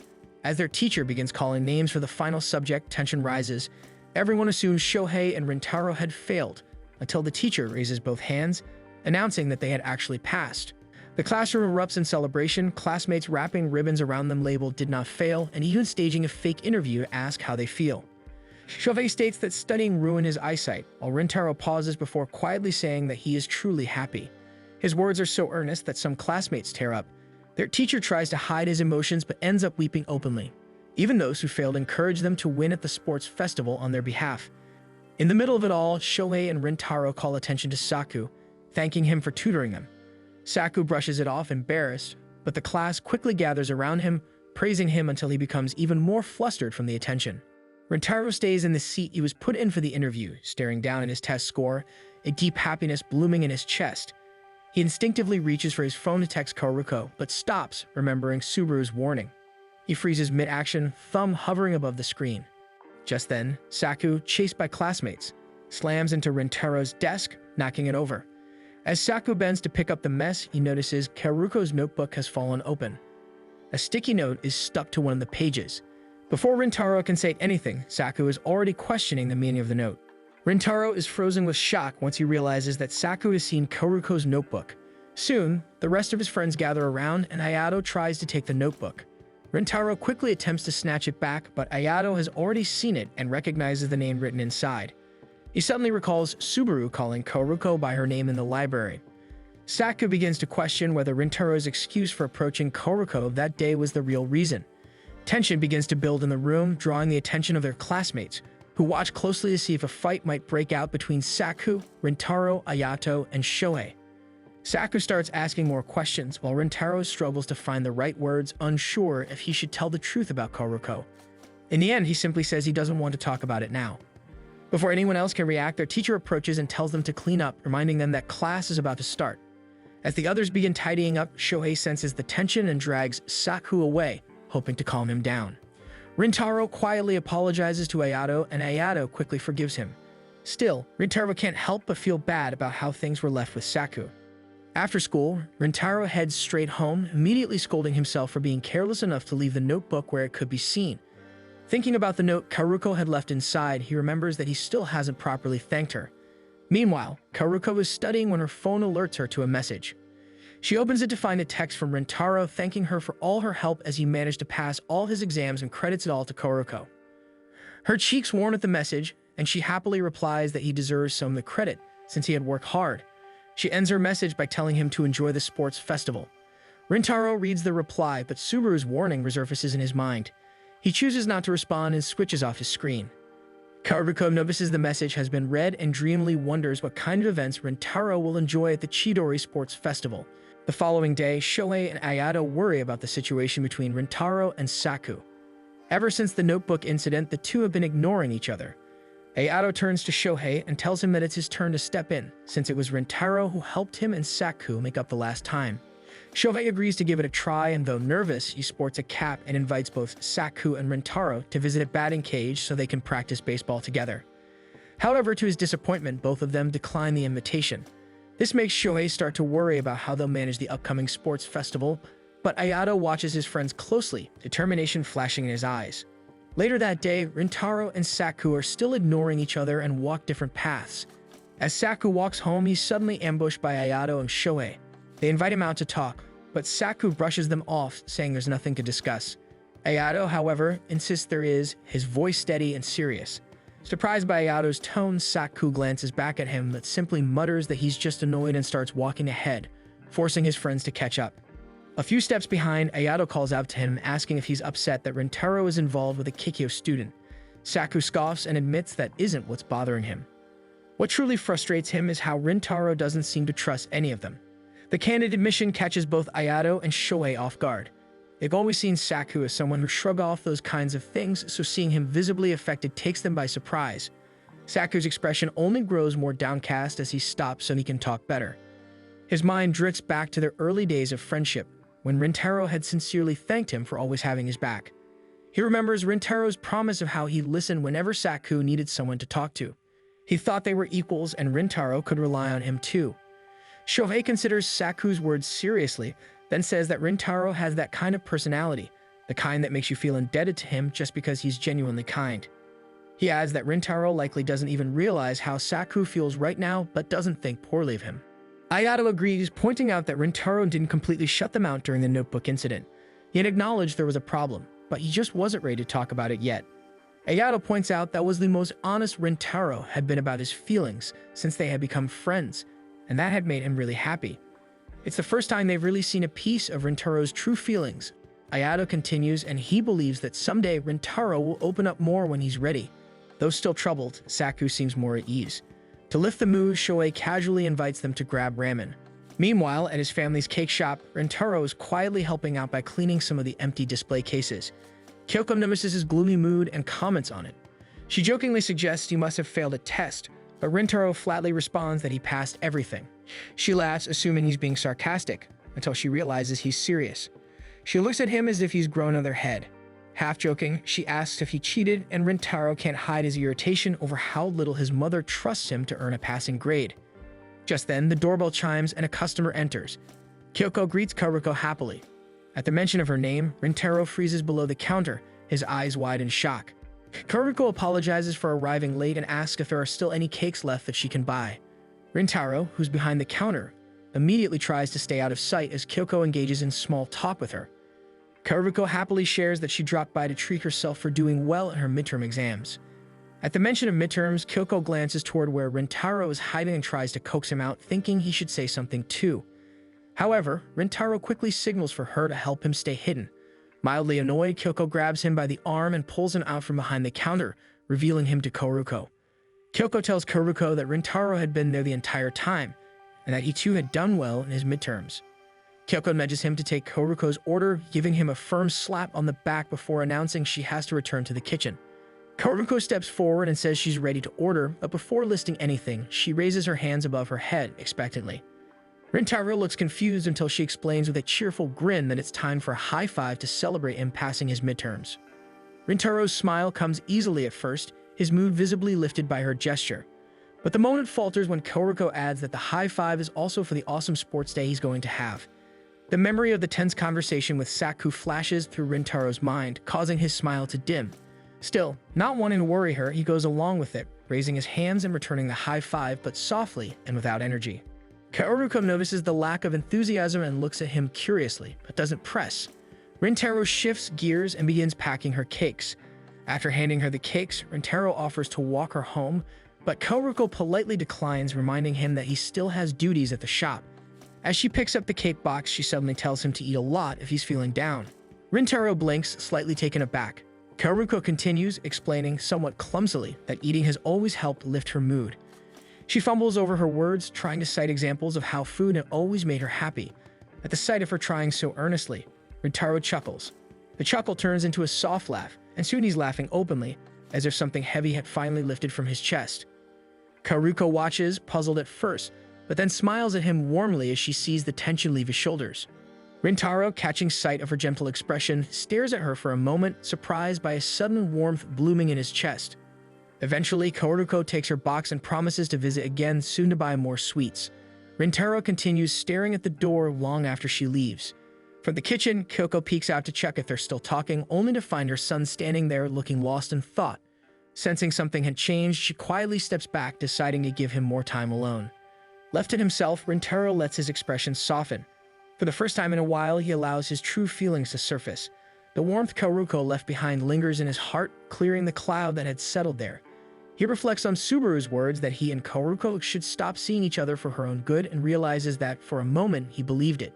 As their teacher begins calling names for the final subject, tension rises. Everyone assumes Shohei and Rintaro had failed, until the teacher raises both hands, announcing that they had actually passed. The classroom erupts in celebration, classmates wrapping ribbons around them labeled "did not fail," and even staging a fake interview to ask how they feel. Shohei states that studying ruined his eyesight, while Rintaro pauses before quietly saying that he is truly happy. His words are so earnest that some classmates tear up. Their teacher tries to hide his emotions but ends up weeping openly. Even those who failed encourage them to win at the sports festival on their behalf. In the middle of it all, Shohei and Rintaro call attention to Saku, thanking him for tutoring them. Saku brushes it off, embarrassed, but the class quickly gathers around him, praising him until he becomes even more flustered from the attention. Rintaro stays in the seat he was put in for the interview, staring down at his test score, a deep happiness blooming in his chest. He instinctively reaches for his phone to text Karuko, but stops, remembering Subaru's warning. He freezes mid-action, thumb hovering above the screen. Just then, Saku, chased by classmates, slams into Rintaro's desk, knocking it over. As Saku bends to pick up the mess, he notices Karuko's notebook has fallen open. A sticky note is stuck to one of the pages. Before Rintaro can say anything, Saku is already questioning the meaning of the note. Rintaro is frozen with shock once he realizes that Saku has seen Karuko's notebook. Soon, the rest of his friends gather around and Ayato tries to take the notebook. Rintaro quickly attempts to snatch it back, but Ayato has already seen it and recognizes the name written inside. He suddenly recalls Subaru calling Karuko by her name in the library. Saku begins to question whether Rintaro's excuse for approaching Karuko that day was the real reason. Tension begins to build in the room, drawing the attention of their classmates, who watch closely to see if a fight might break out between Saku, Rintaro, Ayato, and Shohei. Saku starts asking more questions, while Rintaro struggles to find the right words, unsure if he should tell the truth about Karuko. In the end, he simply says he doesn't want to talk about it now. Before anyone else can react, their teacher approaches and tells them to clean up, reminding them that class is about to start. As the others begin tidying up, Shohei senses the tension and drags Saku away, hoping to calm him down. Rintaro quietly apologizes to Ayato, and Ayato quickly forgives him. Still, Rintaro can't help but feel bad about how things were left with Saku. After school, Rintaro heads straight home, immediately scolding himself for being careless enough to leave the notebook where it could be seen. Thinking about the note Karuko had left inside, he remembers that he still hasn't properly thanked her. Meanwhile, Karuko is studying when her phone alerts her to a message. She opens it to find a text from Rintaro thanking her for all her help as he managed to pass all his exams and credits it all to Karuko. Her cheeks warm at the message, and she happily replies that he deserves some of the credit since he had worked hard. She ends her message by telling him to enjoy the sports festival. Rintaro reads the reply, but Subaru's warning resurfaces in his mind. He chooses not to respond and switches off his screen. Karuko notices the message has been read and dreamily wonders what kind of events Rintaro will enjoy at the Chidori Sports Festival. The following day, Shohei and Ayato worry about the situation between Rintaro and Saku. Ever since the notebook incident, the two have been ignoring each other. Ayato turns to Shohei and tells him that it's his turn to step in, since it was Rintaro who helped him and Saku make up the last time. Shohei agrees to give it a try, and though nervous, he sports a cap and invites both Saku and Rintaro to visit a batting cage so they can practice baseball together. However, to his disappointment, both of them decline the invitation. This makes Shohei start to worry about how they'll manage the upcoming sports festival, but Ayato watches his friends closely, determination flashing in his eyes. Later that day, Rintaro and Saku are still ignoring each other and walk different paths. As Saku walks home, he's suddenly ambushed by Ayato and Shohei. They invite him out to talk, but Saku brushes them off, saying there's nothing to discuss. Ayato, however, insists there is, his voice steady and serious. Surprised by Ayato's tone, Saku glances back at him but simply mutters that he's just annoyed and starts walking ahead, forcing his friends to catch up. A few steps behind, Ayato calls out to him, asking if he's upset that Rintaro is involved with a Kikyo student. Saku scoffs and admits that isn't what's bothering him. What truly frustrates him is how Rintaro doesn't seem to trust any of them. The candid admission catches both Ayato and Shohei off guard. They've always seen Saku as someone who shrugged off those kinds of things, so seeing him visibly affected takes them by surprise. Saku's expression only grows more downcast as he stops so he can talk better. His mind drifts back to their early days of friendship, when Rintaro had sincerely thanked him for always having his back. He remembers Rintaro's promise of how he'd listen whenever Saku needed someone to talk to. He thought they were equals and Rintaro could rely on him too. Shohei considers Saku's words seriously, then says that Rintaro has that kind of personality, the kind that makes you feel indebted to him just because he's genuinely kind. He adds that Rintaro likely doesn't even realize how Saku feels right now but doesn't think poorly of him. Ayato agrees, pointing out that Rintaro didn't completely shut them out during the notebook incident. He had acknowledged there was a problem, but he just wasn't ready to talk about it yet. Ayato points out that was the most honest Rintaro had been about his feelings since they had become friends, and that had made him really happy. It's the first time they've really seen a piece of Rintaro's true feelings. Ayato continues, and he believes that someday Rintaro will open up more when he's ready. Though still troubled, Saku seems more at ease. To lift the mood, Shohei casually invites them to grab ramen. Meanwhile, at his family's cake shop, Rintaro is quietly helping out by cleaning some of the empty display cases. Kyoko notices his gloomy mood and comments on it. She jokingly suggests he must have failed a test, but Rintaro flatly responds that he passed everything. She laughs, assuming he's being sarcastic, until she realizes he's serious. She looks at him as if he's grown another head. Half joking, she asks if he cheated, and Rintaro can't hide his irritation over how little his mother trusts him to earn a passing grade. Just then, the doorbell chimes and a customer enters. Kyoko greets Karuko happily. At the mention of her name, Rintaro freezes below the counter, his eyes wide in shock. Karuko apologizes for arriving late and asks if there are still any cakes left that she can buy. Rintaro, who's behind the counter, immediately tries to stay out of sight as Kyoko engages in small talk with her. Karuko happily shares that she dropped by to treat herself for doing well in her midterm exams. At the mention of midterms, Kyoko glances toward where Rintaro is hiding and tries to coax him out, thinking he should say something too. However, Rintaro quickly signals for her to help him stay hidden. Mildly annoyed, Kyoko grabs him by the arm and pulls him out from behind the counter, revealing him to Karuko. Kyoko tells Karuko that Rintaro had been there the entire time, and that he too had done well in his midterms. Kyoko nudges him to take Karuko's order, giving him a firm slap on the back before announcing she has to return to the kitchen. Karuko steps forward and says she's ready to order, but before listing anything, she raises her hands above her head expectantly. Rintaro looks confused until she explains with a cheerful grin that it's time for a high five to celebrate him passing his midterms. Rintaro's smile comes easily at first, his mood visibly lifted by her gesture. But the moment falters when Karuko adds that the high five is also for the awesome sports day he's going to have. The memory of the tense conversation with Saku flashes through Rintaro's mind, causing his smile to dim. Still, not wanting to worry her, he goes along with it, raising his hands and returning the high five, but softly and without energy. Karuko notices the lack of enthusiasm and looks at him curiously, but doesn't press. Rintaro shifts gears and begins packing her cakes. After handing her the cakes, Rintaro offers to walk her home, but Karuko politely declines, reminding him that he still has duties at the shop. As she picks up the cake box, she suddenly tells him to eat a lot if he's feeling down. Rintaro blinks, slightly taken aback. Karuko continues, explaining somewhat clumsily that eating has always helped lift her mood. She fumbles over her words, trying to cite examples of how food had always made her happy. At the sight of her trying so earnestly, Rintaro chuckles. The chuckle turns into a soft laugh, and soon he's laughing openly, as if something heavy had finally lifted from his chest. Karuko watches, puzzled at first, but then smiles at him warmly as she sees the tension leave his shoulders. Rintaro, catching sight of her gentle expression, stares at her for a moment, surprised by a sudden warmth blooming in his chest. Eventually, Karuko takes her box and promises to visit again soon to buy more sweets. Rintaro continues staring at the door long after she leaves. From the kitchen, Kyoko peeks out to check if they're still talking, only to find her son standing there looking lost in thought. Sensing something had changed, she quietly steps back, deciding to give him more time alone. Left to himself, Rintaro lets his expression soften. For the first time in a while, he allows his true feelings to surface. The warmth Karuko left behind lingers in his heart, clearing the cloud that had settled there. He reflects on Subaru's words that he and Karuko should stop seeing each other for her own good, and realizes that, for a moment, he believed it.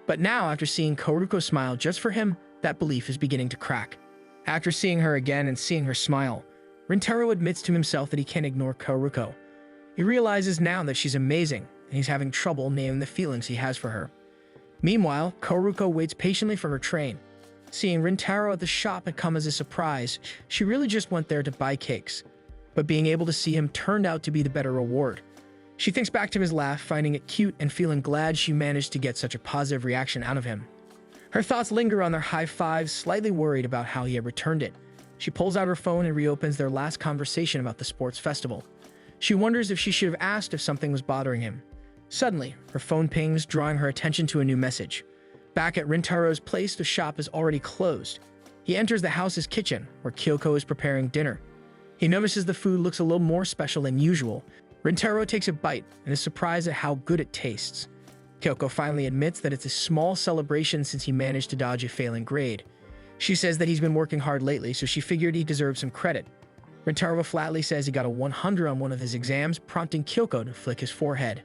But now, after seeing Karuko smile just for him, that belief is beginning to crack. After seeing her again and seeing her smile, Rintaro admits to himself that he can't ignore Karuko. He realizes now that she's amazing, and he's having trouble naming the feelings he has for her. Meanwhile, Karuko waits patiently for her train. Seeing Rintaro at the shop had come as a surprise, she really just went there to buy cakes. But being able to see him turned out to be the better reward. She thinks back to his laugh, finding it cute and feeling glad she managed to get such a positive reaction out of him. Her thoughts linger on their high fives, slightly worried about how he had returned it. She pulls out her phone and reopens their last conversation about the sports festival. She wonders if she should have asked if something was bothering him. Suddenly, her phone pings, drawing her attention to a new message. Back at Rintaro's place, the shop is already closed. He enters the house's kitchen, where Kyoko is preparing dinner. He notices the food looks a little more special than usual. Rintaro takes a bite and is surprised at how good it tastes. Kyoko finally admits that it's a small celebration since he managed to dodge a failing grade. She says that he's been working hard lately, so she figured he deserves some credit. Rintaro flatly says he got a 100 on one of his exams, prompting Kyoko to flick his forehead.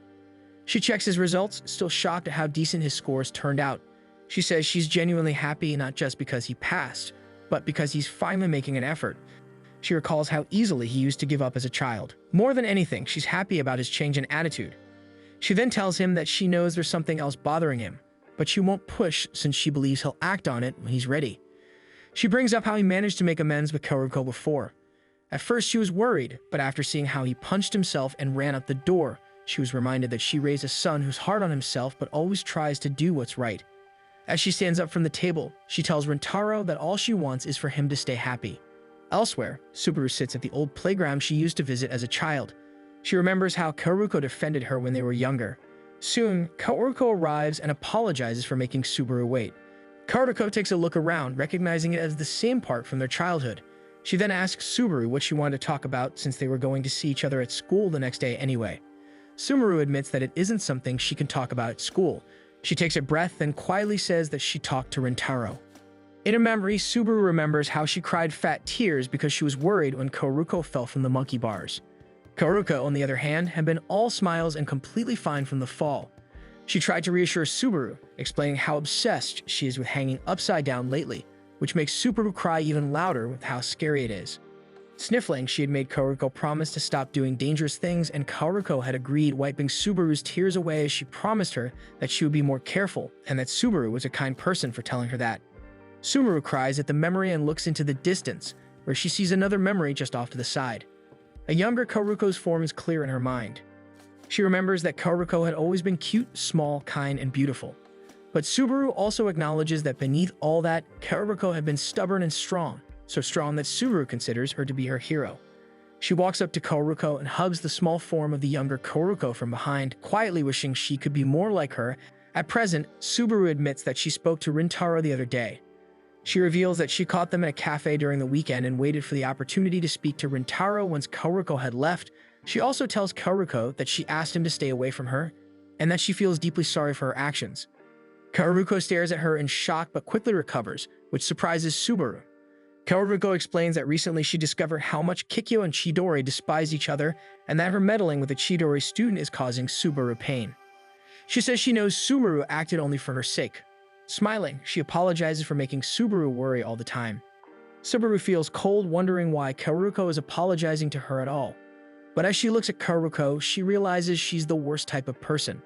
She checks his results, still shocked at how decent his scores turned out. She says she's genuinely happy, not just because he passed, but because he's finally making an effort. She recalls how easily he used to give up as a child. More than anything, she's happy about his change in attitude. She then tells him that she knows there's something else bothering him, but she won't push since she believes he'll act on it when he's ready. She brings up how he managed to make amends with Karuko before. At first, she was worried, but after seeing how he punched himself and ran out the door, she was reminded that she raised a son who's hard on himself but always tries to do what's right. As she stands up from the table, she tells Rintaro that all she wants is for him to stay happy. Elsewhere, Subaru sits at the old playground she used to visit as a child. She remembers how Kaoruko defended her when they were younger. Soon, Kaoruko arrives and apologizes for making Subaru wait. Kaoruko takes a look around, recognizing it as the same park from their childhood. She then asks Subaru what she wanted to talk about since they were going to see each other at school the next day anyway. Subaru admits that it isn't something she can talk about at school. She takes a breath and quietly says that she talked to Rintaro. In her memory, Subaru remembers how she cried fat tears because she was worried when Kaoruko fell from the monkey bars. Kaoruko, on the other hand, had been all smiles and completely fine from the fall. She tried to reassure Subaru, explaining how obsessed she is with hanging upside down lately, which makes Subaru cry even louder with how scary it is. Sniffling, she had made Kaoruko promise to stop doing dangerous things, and Kaoruko had agreed, wiping Subaru's tears away as she promised her that she would be more careful and that Subaru was a kind person for telling her that. Subaru cries at the memory and looks into the distance, where she sees another memory just off to the side. A younger Kaoruko's form is clear in her mind. She remembers that Kaoruko had always been cute, small, kind, and beautiful. But Subaru also acknowledges that beneath all that, Kaoruko had been stubborn and strong, so strong that Subaru considers her to be her hero. She walks up to Kaoruko and hugs the small form of the younger Kaoruko from behind, quietly wishing she could be more like her. At present, Subaru admits that she spoke to Rintaro the other day. She reveals that she caught them in a cafe during the weekend and waited for the opportunity to speak to Rintaro once Kaoruko had left. She also tells Kaoruko that she asked him to stay away from her, and that she feels deeply sorry for her actions. Kaoruko stares at her in shock but quickly recovers, which surprises Subaru. Kaoruko explains that recently she discovered how much Kikyo and Chidori despise each other, and that her meddling with a Chidori student is causing Subaru pain. She says she knows Subaru acted only for her sake. Smiling, she apologizes for making Subaru worry all the time. Subaru feels cold, wondering why Kaoruko is apologizing to her at all. But as she looks at Kaoruko, she realizes she's the worst type of person.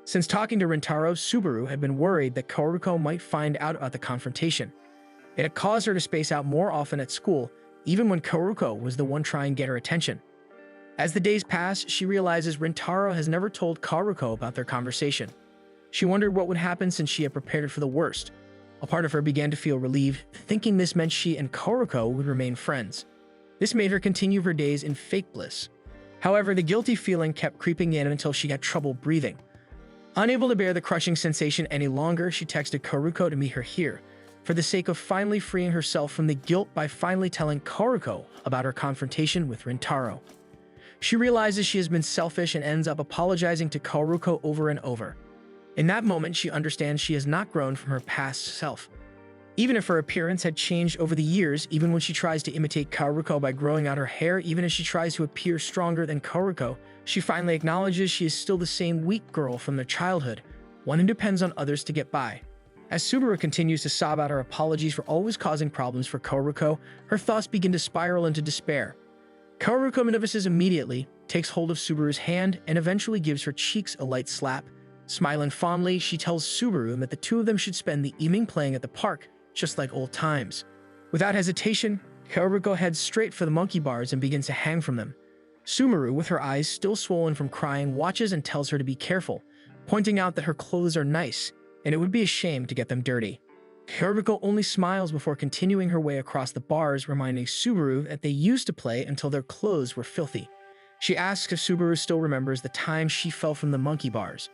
Since talking to Rintaro, Subaru had been worried that Kaoruko might find out about the confrontation. It had caused her to space out more often at school, even when Kaoruko was the one trying to get her attention. As the days pass, she realizes Rintaro has never told Kaoruko about their conversation. She wondered what would happen since she had prepared for the worst. A part of her began to feel relieved, thinking this meant she and Kaoruko would remain friends. This made her continue her days in fake bliss. However, the guilty feeling kept creeping in until she had trouble breathing. Unable to bear the crushing sensation any longer, she texted Kaoruko to meet her here, for the sake of finally freeing herself from the guilt by finally telling Kaoruko about her confrontation with Rintaro. She realizes she has been selfish and ends up apologizing to Kaoruko over and over. In that moment, she understands she has not grown from her past self. Even if her appearance had changed over the years, even when she tries to imitate Kaoruko by growing out her hair, even as she tries to appear stronger than Kaoruko, she finally acknowledges she is still the same weak girl from their childhood, one who depends on others to get by. As Subaru continues to sob out her apologies for always causing problems for Kaoruko, her thoughts begin to spiral into despair. Kaoruko notices immediately, takes hold of Subaru's hand, and eventually gives her cheeks a light slap. Smiling fondly, she tells Subaru that the two of them should spend the evening playing at the park, just like old times. Without hesitation, Kaoruko heads straight for the monkey bars and begins to hang from them. Subaru, with her eyes still swollen from crying, watches and tells her to be careful, pointing out that her clothes are nice, and it would be a shame to get them dirty. Kaoruko only smiles before continuing her way across the bars, reminding Subaru that they used to play until their clothes were filthy. She asks if Subaru still remembers the time she fell from the monkey bars.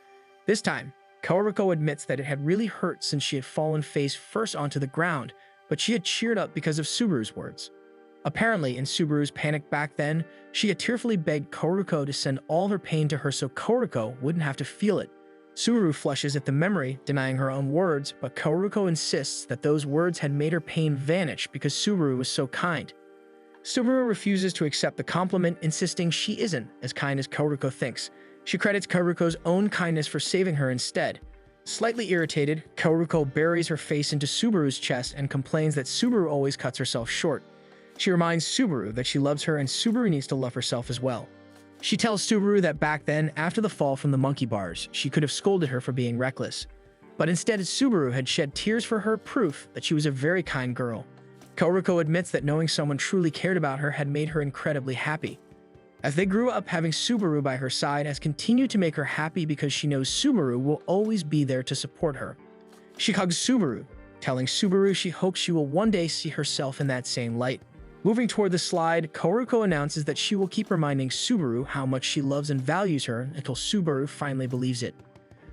This time, Kaoruko admits that it had really hurt since she had fallen face first onto the ground, but she had cheered up because of Subaru's words. Apparently, in Subaru's panic back then, she had tearfully begged Kaoruko to send all her pain to her so Kaoruko wouldn't have to feel it. Subaru flushes at the memory, denying her own words, but Kaoruko insists that those words had made her pain vanish because Subaru was so kind. Subaru refuses to accept the compliment, insisting she isn't as kind as Kaoruko thinks. She credits Kaoruko's own kindness for saving her instead. Slightly irritated, Kaoruko buries her face into Subaru's chest and complains that Subaru always cuts herself short. She reminds Subaru that she loves her and Subaru needs to love herself as well. She tells Subaru that back then, after the fall from the monkey bars, she could have scolded her for being reckless. But instead, Subaru had shed tears for her, proof that she was a very kind girl. Kaoruko admits that knowing someone truly cared about her had made her incredibly happy. As they grew up, having Subaru by her side has continued to make her happy because she knows Subaru will always be there to support her. She hugs Subaru, telling Subaru she hopes she will one day see herself in that same light. Moving toward the slide, Kaoruko announces that she will keep reminding Subaru how much she loves and values her until Subaru finally believes it.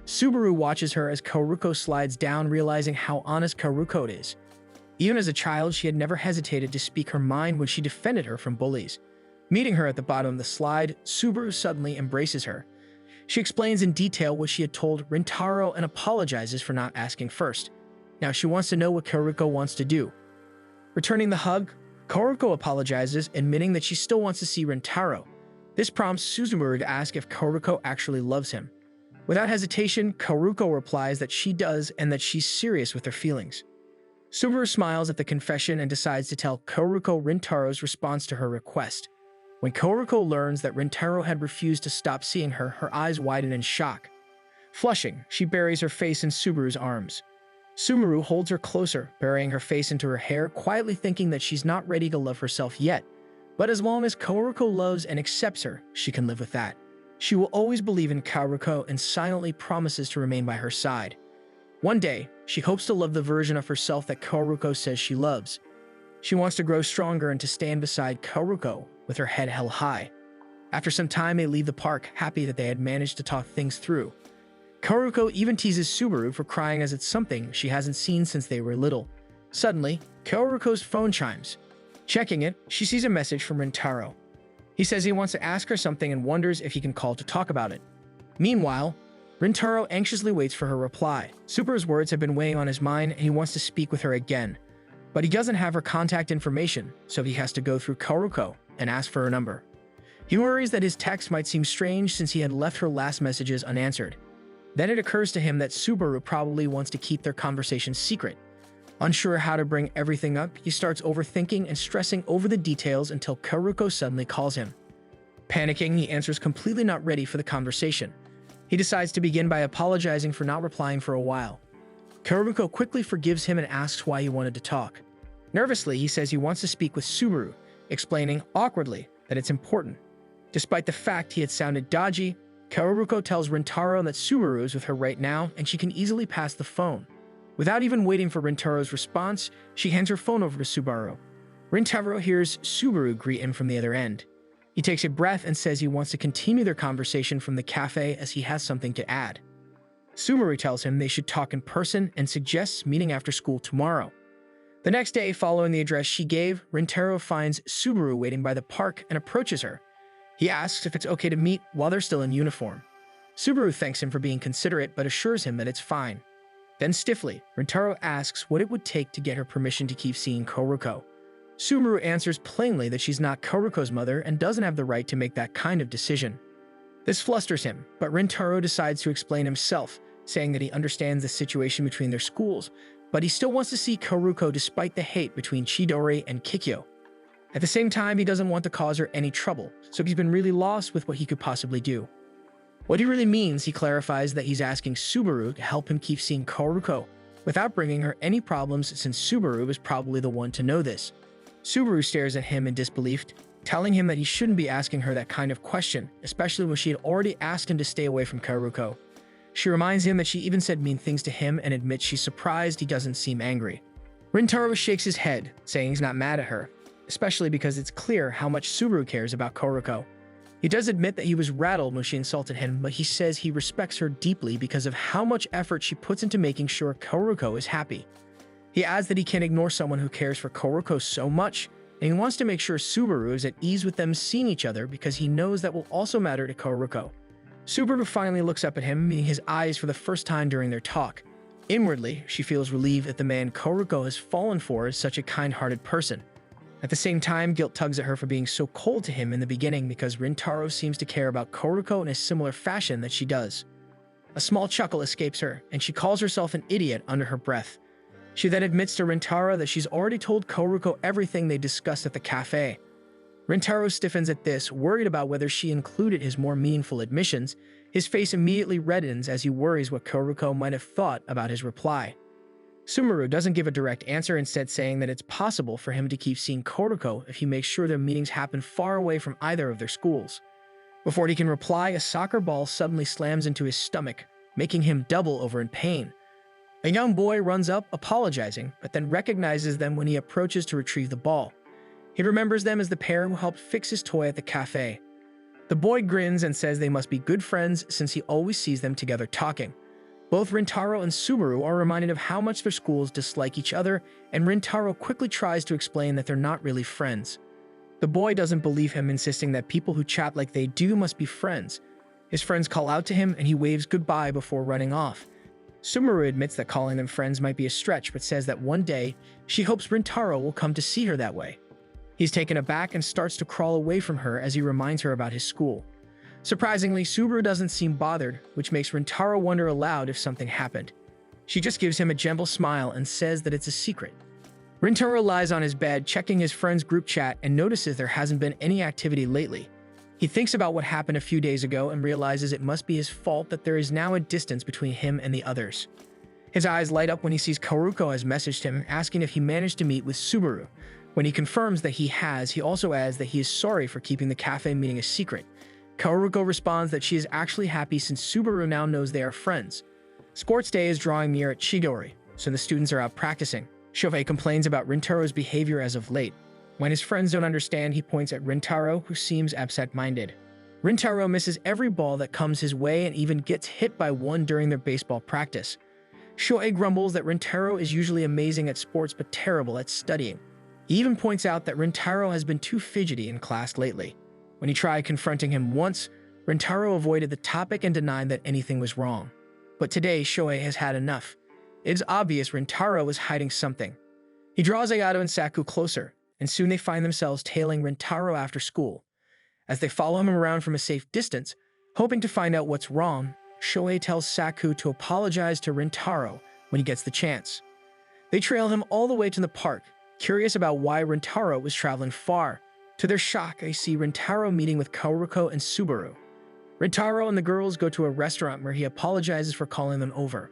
Subaru watches her as Kaoruko slides down, realizing how honest Kaoruko is. Even as a child, she had never hesitated to speak her mind when she defended her from bullies. Meeting her at the bottom of the slide, Subaru suddenly embraces her. She explains in detail what she had told Rintaro and apologizes for not asking first. Now she wants to know what Kaoruko wants to do. Returning the hug, Kaoruko apologizes, admitting that she still wants to see Rintaro. This prompts Subaru to ask if Kaoruko actually loves him. Without hesitation, Kaoruko replies that she does and that she's serious with her feelings. Subaru smiles at the confession and decides to tell Kaoruko Rintaro's response to her request. When Kaoruko learns that Rintaro had refused to stop seeing her, her eyes widen in shock. Flushing, she buries her face in Subaru's arms. Subaru holds her closer, burying her face into her hair, quietly thinking that she's not ready to love herself yet. But as long as Kaoruko loves and accepts her, she can live with that. She will always believe in Kaoruko and silently promises to remain by her side. One day, she hopes to love the version of herself that Kaoruko says she loves. She wants to grow stronger and to stand beside Kaoruko with her head held high. After some time, they leave the park, happy that they had managed to talk things through. Kaoruko even teases Subaru for crying as it's something she hasn't seen since they were little. Suddenly, Kaoruko's phone chimes. Checking it, she sees a message from Rintaro. He says he wants to ask her something and wonders if he can call to talk about it. Meanwhile, Rintaro anxiously waits for her reply. Subaru's words have been weighing on his mind and he wants to speak with her again. But he doesn't have her contact information, so he has to go through Kaoruko and ask for her number. He worries that his text might seem strange since he had left her last messages unanswered. Then it occurs to him that Subaru probably wants to keep their conversation secret. Unsure how to bring everything up, he starts overthinking and stressing over the details until Kaoruko suddenly calls him. Panicking, he answers completely not ready for the conversation. He decides to begin by apologizing for not replying for a while. Kaoruko quickly forgives him and asks why he wanted to talk. Nervously, he says he wants to speak with Subaru, explaining, awkwardly, that it's important. Despite the fact he had sounded dodgy, Kaoruko tells Rintaro that Subaru is with her right now and she can easily pass the phone. Without even waiting for Rintaro's response, she hands her phone over to Subaru. Rintaro hears Subaru greet him from the other end. He takes a breath and says he wants to continue their conversation from the cafe as he has something to add. Subaru tells him they should talk in person and suggests meeting after school tomorrow. The next day, following the address she gave, Rintaro finds Subaru waiting by the park and approaches her. He asks if it's okay to meet while they're still in uniform. Subaru thanks him for being considerate but assures him that it's fine. Then stiffly, Rintaro asks what it would take to get her permission to keep seeing Kaoruko. Subaru answers plainly that she's not Kaoruko's mother and doesn't have the right to make that kind of decision. This flusters him, but Rintaro decides to explain himself, saying that he understands the situation between their schools, but he still wants to see Kaoruko despite the hate between Chidori and Kikyo. At the same time, he doesn't want to cause her any trouble, so he's been really lost with what he could possibly do. What he really means, he clarifies that he's asking Subaru to help him keep seeing Kaoruko, without bringing her any problems since Subaru is probably the one to know this. Subaru stares at him in disbelief, telling him that he shouldn't be asking her that kind of question, especially when she had already asked him to stay away from Kaoruko. She reminds him that she even said mean things to him and admits she's surprised he doesn't seem angry. Rintaro shakes his head, saying he's not mad at her, especially because it's clear how much Subaru cares about Kaoruko. He does admit that he was rattled when she insulted him, but he says he respects her deeply because of how much effort she puts into making sure Kaoruko is happy. He adds that he can't ignore someone who cares for Kaoruko so much, and he wants to make sure Subaru is at ease with them seeing each other because he knows that will also matter to Kaoruko. Subaru finally looks up at him, meeting his eyes for the first time during their talk. Inwardly, she feels relieved that the man Kaoruko has fallen for is such a kind-hearted person. At the same time, guilt tugs at her for being so cold to him in the beginning because Rintaro seems to care about Kaoruko in a similar fashion that she does. A small chuckle escapes her, and she calls herself an idiot under her breath. She then admits to Rintaro that she's already told Kaoruko everything they discussed at the cafe. Rintaro stiffens at this, worried about whether she included his more meaningful admissions. His face immediately reddens as he worries what Kaoruko might have thought about his reply. Sumeru doesn't give a direct answer, instead saying that it's possible for him to keep seeing Koruko if he makes sure their meetings happen far away from either of their schools. Before he can reply, a soccer ball suddenly slams into his stomach, making him double over in pain. A young boy runs up, apologizing, but then recognizes them when he approaches to retrieve the ball. He remembers them as the pair who helped fix his toy at the cafe. The boy grins and says they must be good friends since he always sees them together talking. Both Rintaro and Subaru are reminded of how much their schools dislike each other, and Rintaro quickly tries to explain that they're not really friends. The boy doesn't believe him, insisting that people who chat like they do must be friends. His friends call out to him and he waves goodbye before running off. Sumeru admits that calling them friends might be a stretch, but says that one day she hopes Rintaro will come to see her that way. He's taken aback and starts to crawl away from her as he reminds her about his school. Surprisingly, Subaru doesn't seem bothered, which makes Rintaro wonder aloud if something happened. She just gives him a gentle smile and says that it's a secret. Rintaro lies on his bed, checking his friend's group chat, and notices there hasn't been any activity lately. He thinks about what happened a few days ago and realizes it must be his fault that there is now a distance between him and the others. His eyes light up when he sees Koruko has messaged him, asking if he managed to meet with Subaru. When he confirms that he has, he also adds that he is sorry for keeping the cafe meeting a secret. Koruko responds that she is actually happy since Subaru now knows they are friends. Sports day is drawing near at Chidori, so the students are out practicing. Shohei complains about Rintaro's behavior as of late. When his friends don't understand, he points at Rintaro, who seems absent-minded. Rintaro misses every ball that comes his way and even gets hit by one during their baseball practice. Shohei grumbles that Rintaro is usually amazing at sports but terrible at studying. He even points out that Rintaro has been too fidgety in class lately. When he tried confronting him once, Rintaro avoided the topic and denied that anything was wrong. But today, Shohei has had enough. It is obvious Rintaro is hiding something. He draws Ayato and Saku closer, and soon they find themselves tailing Rintaro after school. As they follow him around from a safe distance, hoping to find out what's wrong, Shohei tells Saku to apologize to Rintaro when he gets the chance. They trail him all the way to the park, curious about why Rintaro was traveling far. To their shock, they see Rintaro meeting with Koruko and Subaru. Rintaro and the girls go to a restaurant where he apologizes for calling them over.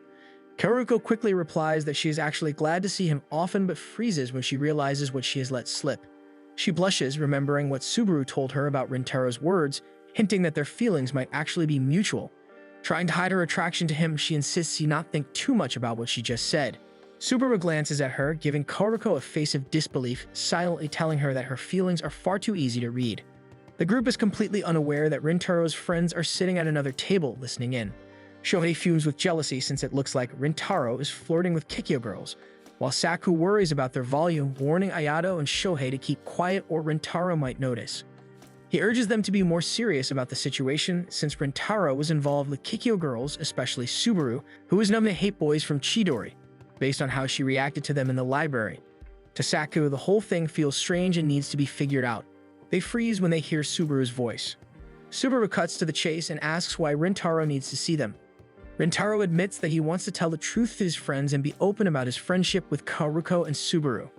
Koruko quickly replies that she is actually glad to see him often, but freezes when she realizes what she has let slip. She blushes, remembering what Subaru told her about Rintaro's words, hinting that their feelings might actually be mutual. Trying to hide her attraction to him, she insists he not think too much about what she just said. Subaru glances at her, giving Koruko a face of disbelief, silently telling her that her feelings are far too easy to read. The group is completely unaware that Rintaro's friends are sitting at another table listening in. Shohei fumes with jealousy since it looks like Rintaro is flirting with Kikyo girls, while Saku worries about their volume, warning Ayato and Shohei to keep quiet or Rintaro might notice. He urges them to be more serious about the situation since Rintaro was involved with Kikyo girls, especially Subaru, who is known to hate boys from Chidori, based on how she reacted to them in the library. To Saku, the whole thing feels strange and needs to be figured out. They freeze when they hear Subaru's voice. Subaru cuts to the chase and asks why Rintaro needs to see them. Rintaro admits that he wants to tell the truth to his friends and be open about his friendship with Koruko and Subaru.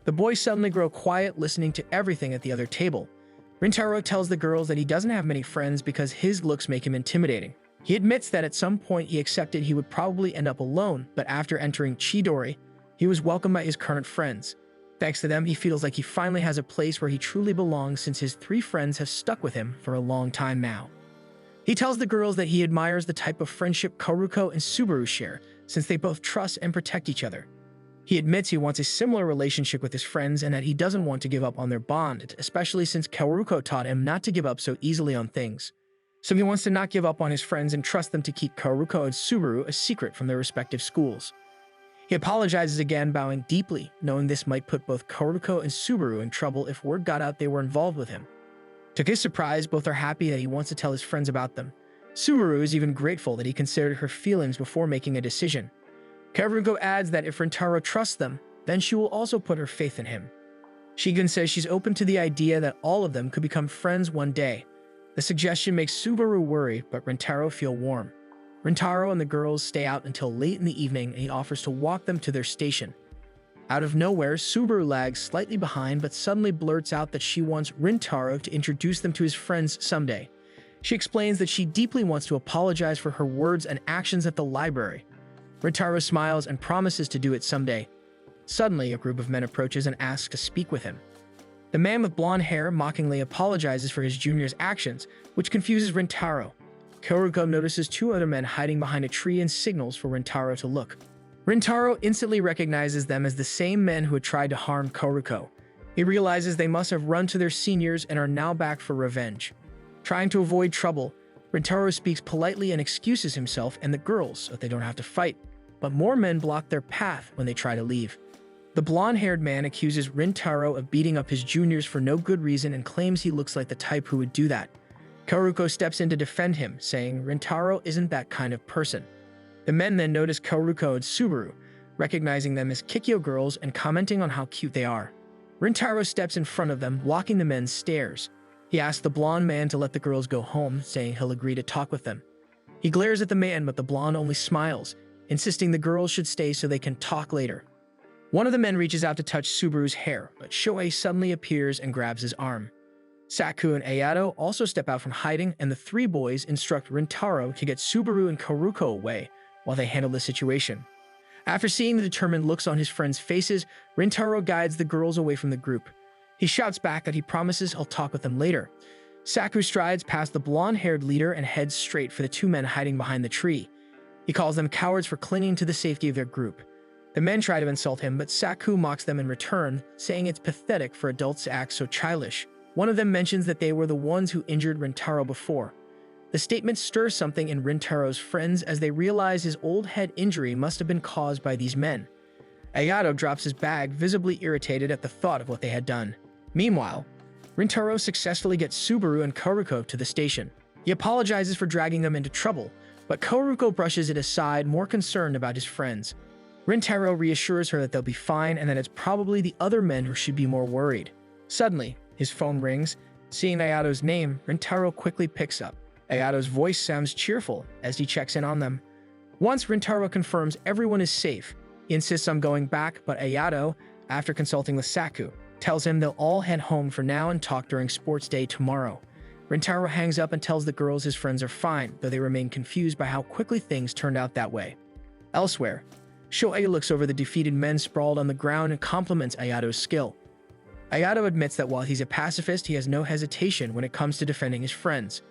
The boys suddenly grow quiet, listening to everything at the other table. Rintaro tells the girls that he doesn't have many friends because his looks make him intimidating. He admits that at some point he accepted he would probably end up alone, but after entering Chidori, he was welcomed by his current friends. Thanks to them, he feels like he finally has a place where he truly belongs since his 3 friends have stuck with him for a long time now. He tells the girls that he admires the type of friendship Koruko and Subaru share, since they both trust and protect each other. He admits he wants a similar relationship with his friends and that he doesn't want to give up on their bond, especially since Koruko taught him not to give up so easily on things. So he wants to not give up on his friends and trust them to keep Koruko and Subaru a secret from their respective schools. He apologizes again, bowing deeply, knowing this might put both Koruko and Subaru in trouble if word got out they were involved with him. To his surprise, both are happy that he wants to tell his friends about them. Subaru is even grateful that he considered her feelings before making a decision. Koruko adds that if Rintaro trusts them, then she will also put her faith in him. She even says she's open to the idea that all of them could become friends one day. The suggestion makes Subaru worry, but Rintaro feel warm. Rintaro and the girls stay out until late in the evening and he offers to walk them to their station. Out of nowhere, Subaru lags slightly behind but suddenly blurts out that she wants Rintaro to introduce them to his friends someday. She explains that she deeply wants to apologize for her words and actions at the library. Rintaro smiles and promises to do it someday. Suddenly, a group of men approaches and asks to speak with him. The man with blonde hair mockingly apologizes for his junior's actions, which confuses Rintaro. Karuko notices two other men hiding behind a tree and signals for Rintaro to look. Rintaro instantly recognizes them as the same men who had tried to harm Karuko. He realizes they must have run to their seniors and are now back for revenge. Trying to avoid trouble, Rintaro speaks politely and excuses himself and the girls so they don't have to fight, but more men block their path when they try to leave. The blonde-haired man accuses Rintaro of beating up his juniors for no good reason and claims he looks like the type who would do that. Karuko steps in to defend him, saying Rintaro isn't that kind of person. The men then notice Karuko and Subaru, recognizing them as Kikyo girls and commenting on how cute they are. Rintaro steps in front of them, blocking the men's stares. He asks the blonde man to let the girls go home, saying he'll agree to talk with them. He glares at the man, but the blonde only smiles, insisting the girls should stay so they can talk later. One of the men reaches out to touch Subaru's hair, but Shohei suddenly appears and grabs his arm. Saku and Ayato also step out from hiding, and the three boys instruct Rintaro to get Subaru and Karuko away while they handle the situation. After seeing the determined looks on his friends' faces, Rintaro guides the girls away from the group. He shouts back that he promises he'll talk with them later. Saku strides past the blonde-haired leader and heads straight for the two men hiding behind the tree. He calls them cowards for clinging to the safety of their group. The men try to insult him, but Saku mocks them in return, saying it's pathetic for adults to act so childish. One of them mentions that they were the ones who injured Rintaro before. The statement stirs something in Rintaro's friends as they realize his old head injury must have been caused by these men. Ayato drops his bag, visibly irritated at the thought of what they had done. Meanwhile, Rintaro successfully gets Subaru and Karuko to the station. He apologizes for dragging them into trouble, but Karuko brushes it aside, more concerned about his friends. Rintaro reassures her that they'll be fine and that it's probably the other men who should be more worried. Suddenly, his phone rings. Seeing Ayato's name, Rintaro quickly picks up. Ayato's voice sounds cheerful as he checks in on them. Once Rintaro confirms everyone is safe, he insists on going back, but Ayato, after consulting with Saku, tells him they'll all head home for now and talk during sports day tomorrow. Rintaro hangs up and tells the girls his friends are fine, though they remain confused by how quickly things turned out that way. Elsewhere, Shohei looks over the defeated men sprawled on the ground and compliments Ayato's skill. Ayato admits that while he's a pacifist, he has no hesitation when it comes to defending his friends.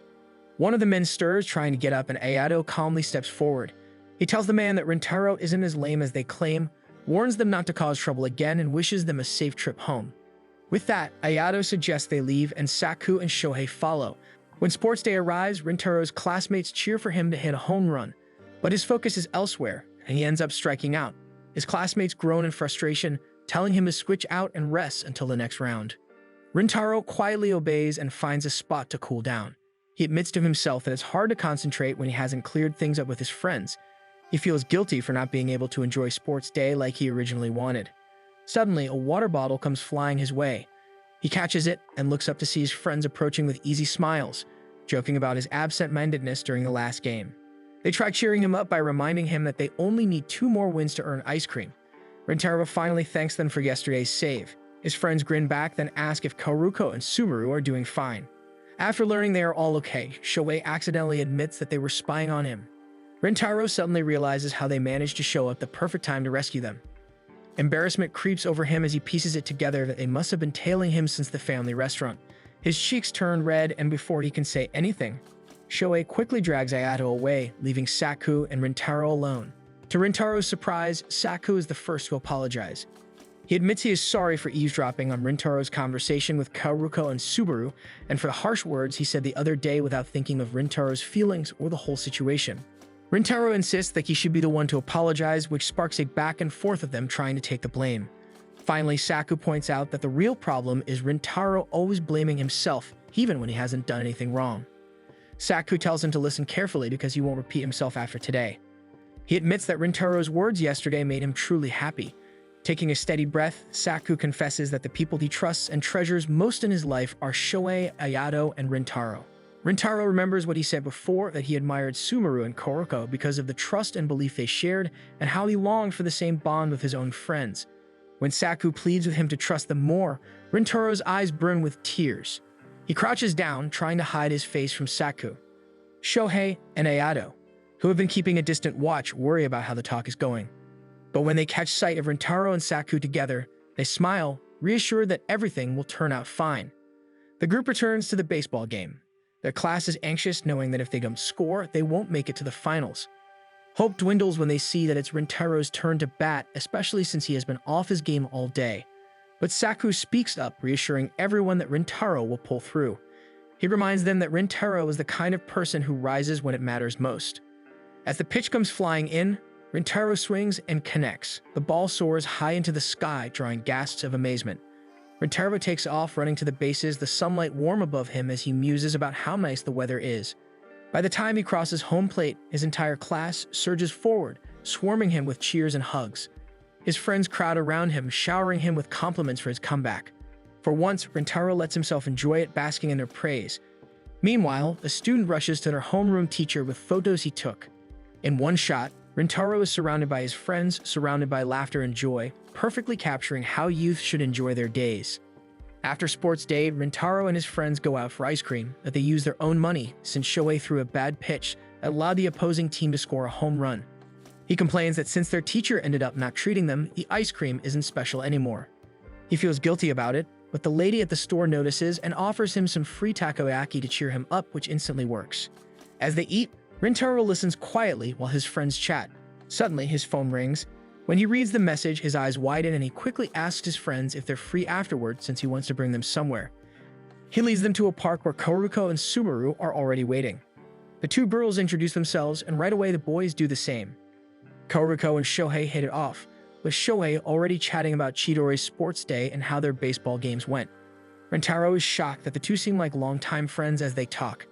One of the men stirs, trying to get up, and Ayato calmly steps forward. He tells the man that Rintaro isn't as lame as they claim, warns them not to cause trouble again, and wishes them a safe trip home. With that, Ayato suggests they leave, and Saku and Shohei follow. When sports day arrives, Rintaro's classmates cheer for him to hit a home run, but his focus is elsewhere, and he ends up striking out. His classmates groan in frustration, telling him to switch out and rest until the next round. Rintaro quietly obeys and finds a spot to cool down. He admits to himself that it's hard to concentrate when he hasn't cleared things up with his friends. He feels guilty for not being able to enjoy sports day like he originally wanted. Suddenly, a water bottle comes flying his way. He catches it and looks up to see his friends approaching with easy smiles, joking about his absent-mindedness during the last game. They try cheering him up by reminding him that they only need 2 more wins to earn ice cream. Rintaro finally thanks them for yesterday's save. His friends grin back, then ask if Karuko and Subaru are doing fine. After learning they are all okay, Shohei accidentally admits that they were spying on him. Rintaro suddenly realizes how they managed to show up the perfect time to rescue them. Embarrassment creeps over him as he pieces it together that they must have been tailing him since the family restaurant. His cheeks turn red, and before he can say anything, Shohei quickly drags Ayato away, leaving Saku and Rintaro alone. To Rintaro's surprise, Saku is the first to apologize. He admits he is sorry for eavesdropping on Rintaro's conversation with Karuko and Subaru, and for the harsh words he said the other day without thinking of Rintaro's feelings or the whole situation. Rintaro insists that he should be the one to apologize, which sparks a back and forth of them trying to take the blame. Finally, Saku points out that the real problem is Rintaro always blaming himself, even when he hasn't done anything wrong. Saku tells him to listen carefully because he won't repeat himself after today. He admits that Rintaro's words yesterday made him truly happy. Taking a steady breath, Saku confesses that the people he trusts and treasures most in his life are Shohei, Ayato, and Rintaro. Rintaro remembers what he said before, that he admired Subaru and Karuko because of the trust and belief they shared, and how he longed for the same bond with his own friends. When Saku pleads with him to trust them more, Rintaro's eyes burn with tears. He crouches down, trying to hide his face from Saku. Shohei and Ayato who have been keeping a distant watch, worry about how the talk is going. But when they catch sight of Rintaro and Saku together, they smile, reassured that everything will turn out fine. The group returns to the baseball game. Their class is anxious, knowing that if they don't score, they won't make it to the finals. Hope dwindles when they see that it's Rintaro's turn to bat, especially since he has been off his game all day. But Saku speaks up, reassuring everyone that Rintaro will pull through. He reminds them that Rintaro is the kind of person who rises when it matters most. As the pitch comes flying in, Rintaro swings and connects. The ball soars high into the sky, drawing gasps of amazement. Rintaro takes off, running to the bases, the sunlight warm above him as he muses about how nice the weather is. By the time he crosses home plate, his entire class surges forward, swarming him with cheers and hugs. His friends crowd around him, showering him with compliments for his comeback. For once, Rintaro lets himself enjoy it, basking in their praise. Meanwhile, a student rushes to their homeroom teacher with photos he took. In one shot, Rintaro is surrounded by his friends, surrounded by laughter and joy, perfectly capturing how youth should enjoy their days. After sports day, Rintaro and his friends go out for ice cream, that they use their own money since Shohei threw a bad pitch that allowed the opposing team to score a home run. He complains that since their teacher ended up not treating them, the ice cream isn't special anymore. He feels guilty about it, but the lady at the store notices and offers him some free takoyaki to cheer him up, which instantly works. As they eat, Rintaro listens quietly while his friends chat. Suddenly, his phone rings. When he reads the message, his eyes widen and he quickly asks his friends if they're free afterward since he wants to bring them somewhere. He leads them to a park where Karuko and Subaru are already waiting. The two girls introduce themselves and right away the boys do the same. Karuko and Shohei hit it off, with Shohei already chatting about Chidori's sports day and how their baseball games went. Rintaro is shocked that the two seem like longtime friends as they talk.